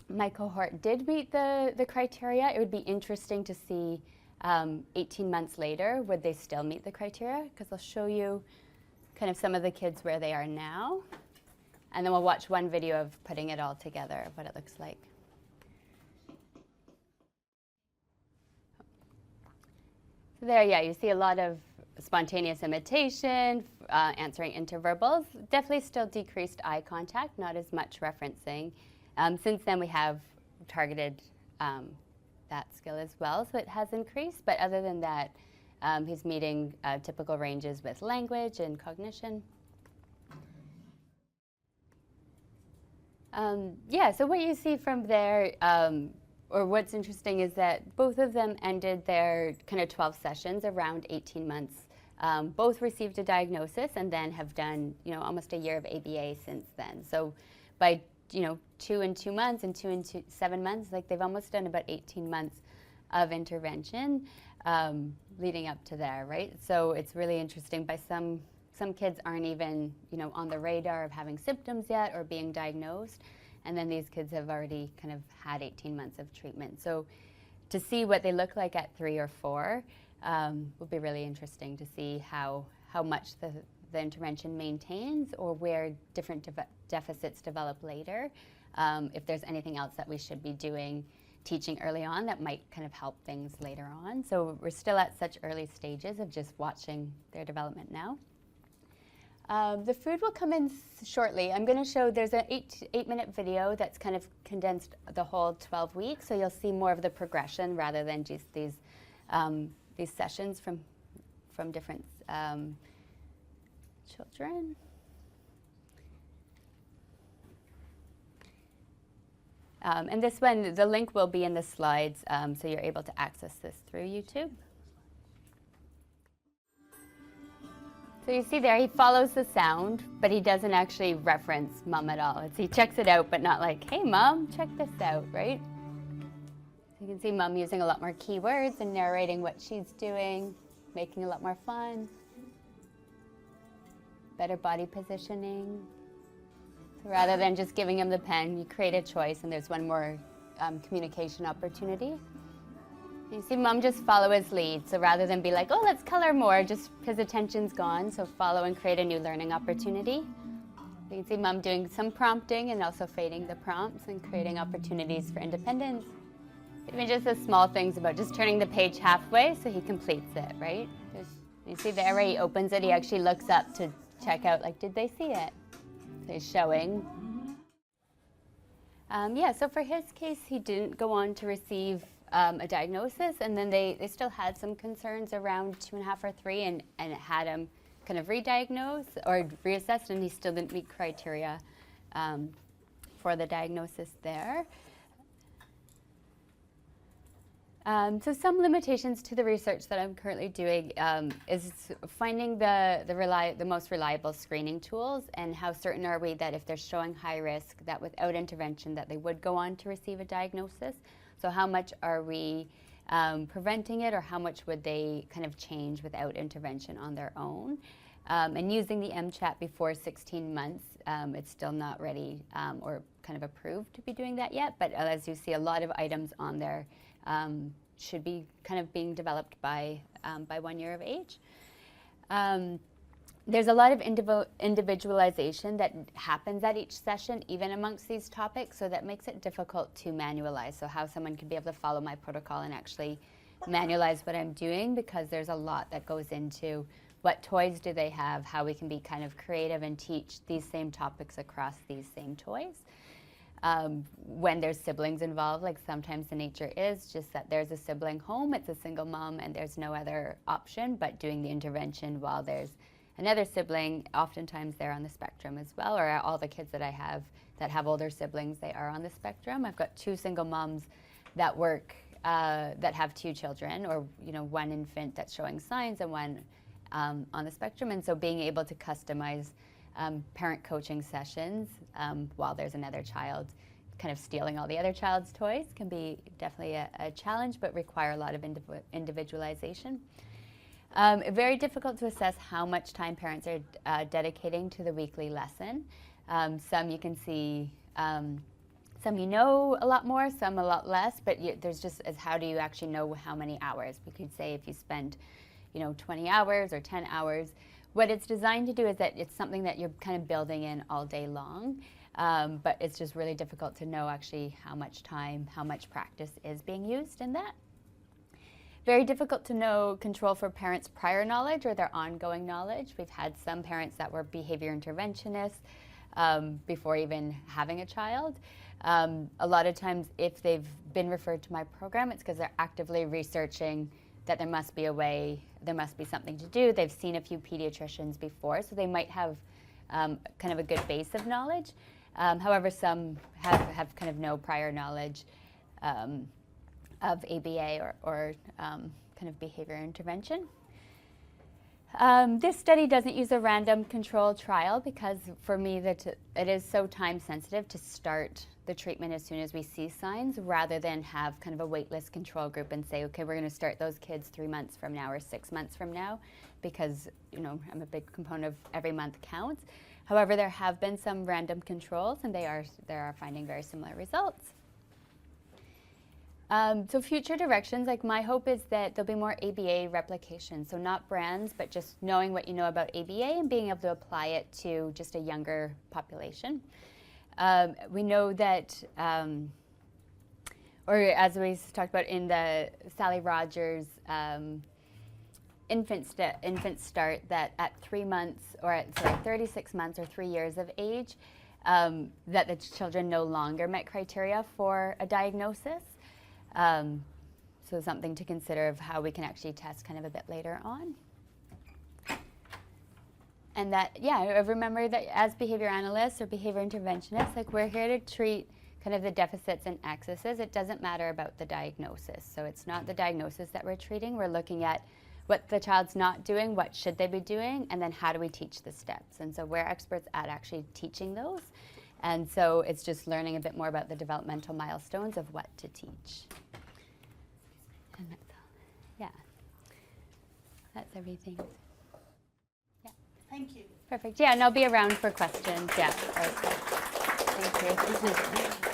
my cohort did meet the criteria, it would be interesting to see 18 months later, would they still meet the criteria? Because I'll show you kind of some of the kids where they are now. And then we'll watch one video of putting it all together, of what it looks like. So there, yeah, you see a lot of spontaneous imitation, answering interverbals. Definitely still decreased eye contact, not as much referencing. Since then, we have targeted that skill as well, so it has increased. But other than that, he's meeting typical ranges with language and cognition. So what you see from there, or what's interesting, is that both of them ended their kind of 12 sessions around 18 months. Both received a diagnosis and then have done, almost a year of ABA since then. So by 2 and 2 months and 2 and 7 months, like they've almost done about 18 months of intervention leading up to there, right? So it's really interesting. By some kids aren't even, on the radar of having symptoms yet or being diagnosed. And then these kids have already kind of had 18 months of treatment. So to see what they look like at 3 or 4 will be really interesting to see how much the intervention maintains or where different deficits develop later. If there's anything else that we should be teaching early on that might kind of help things later on. So we're still at such early stages of just watching their development now. The food will come in shortly. I'm going to show, there's an 8-minute video that's kind of condensed the whole 12 weeks, so you'll see more of the progression rather than just these sessions from different children. And this one, the link will be in the slides, so you're able to access this through YouTube. So you see there, he follows the sound, but he doesn't actually reference mom at all. He checks it out, but not like, hey mom, check this out, right? So you can see mom using a lot more keywords and narrating what she's doing, making it a lot more fun. Better body positioning. So rather than just giving him the pen, you create a choice and there's one more communication opportunity. You see mom just follow his lead. So rather than be like, oh, let's color more, just his attention's gone. So follow and create a new learning opportunity. You can see mom doing some prompting and also fading the prompts and creating opportunities for independence. Even just the small things about just turning the page halfway so he completes it, right? You see there where he opens it, he actually looks up to check out, like, did they see it? So he's showing. So for his case, he didn't go on to receive a diagnosis, and then they still had some concerns around 2.5 or 3, and it had him kind of re-diagnosed or reassessed, and he still didn't meet criteria for the diagnosis there. So some limitations to the research that I'm currently doing is finding the most reliable screening tools, and how certain are we that if they're showing high risk, that without intervention that they would go on to receive a diagnosis. So how much are we preventing it, or how much would they kind of change without intervention on their own? And using the MCHAT before 16 months, it's still not ready or kind of approved to be doing that yet, but as you see, a lot of items on there should be kind of being developed by 1 year of age. There's a lot of individualization that happens at each session, even amongst these topics, so that makes it difficult to manualize. So how someone can be able to follow my protocol and actually manualize what I'm doing, because there's a lot that goes into what toys do they have, how we can be kind of creative and teach these same topics across these same toys. When there's siblings involved, like sometimes the nature is just that there's a sibling home, it's a single mom, and there's no other option but doing the intervention while there's another sibling. Oftentimes they're on the spectrum as well, or all the kids that I have that have older siblings, they are on the spectrum. I've got 2 single moms that work, that have 2 children, or one infant that's showing signs and one on the spectrum. And so being able to customize parent coaching sessions while there's another child kind of stealing all the other child's toys can be definitely a challenge, but require a lot of individualization. Very difficult to assess how much time parents are dedicating to the weekly lesson. Some you can see, some a lot more, some a lot less, but there's just as how do you actually know how many hours? We could say if you spend 20 hours or 10 hours. What it's designed to do is that it's something that you're kind of building in all day long, but it's just really difficult to know actually how much time, how much practice is being used in that. Very difficult to control for parents' prior knowledge or their ongoing knowledge. We've had some parents that were behavior interventionists before even having a child. A lot of times if they've been referred to my program, it's because they're actively researching that there must be a way, there must be something to do. They've seen a few pediatricians before, so they might have kind of a good base of knowledge. However, some have kind of no prior knowledge of ABA or kind of behavior intervention. This study doesn't use a random control trial because for me it is so time sensitive to start the treatment as soon as we see signs rather than have kind of a waitlist control group and say, okay, we're going to start those kids 3 months from now or 6 months from now, because I'm a big component of every month counts. However, there have been some random controls and they are finding very similar results. So future directions, like my hope is that there'll be more ABA replication. So not brands, but just knowing what you know about ABA and being able to apply it to just a younger population. We know that, or as we talked about in the Sally Rogers infant start, that at 3 months, or at 36 months or 3 years of age, that the children no longer met criteria for a diagnosis. So something to consider of how we can actually test kind of a bit later on. And that, remember that as behavior analysts or behavior interventionists, like we're here to treat kind of the deficits and excesses. It doesn't matter about the diagnosis. So it's not the diagnosis that we're treating. We're looking at what the child's not doing, what should they be doing, and then how do we teach the steps. And so we're experts at actually teaching those. And so it's just learning a bit more about the developmental milestones of what to teach. And that's all. Yeah. That's everything. Yeah. Thank you. Perfect. Yeah, and I'll be around for questions. Yeah. Okay. Thank you.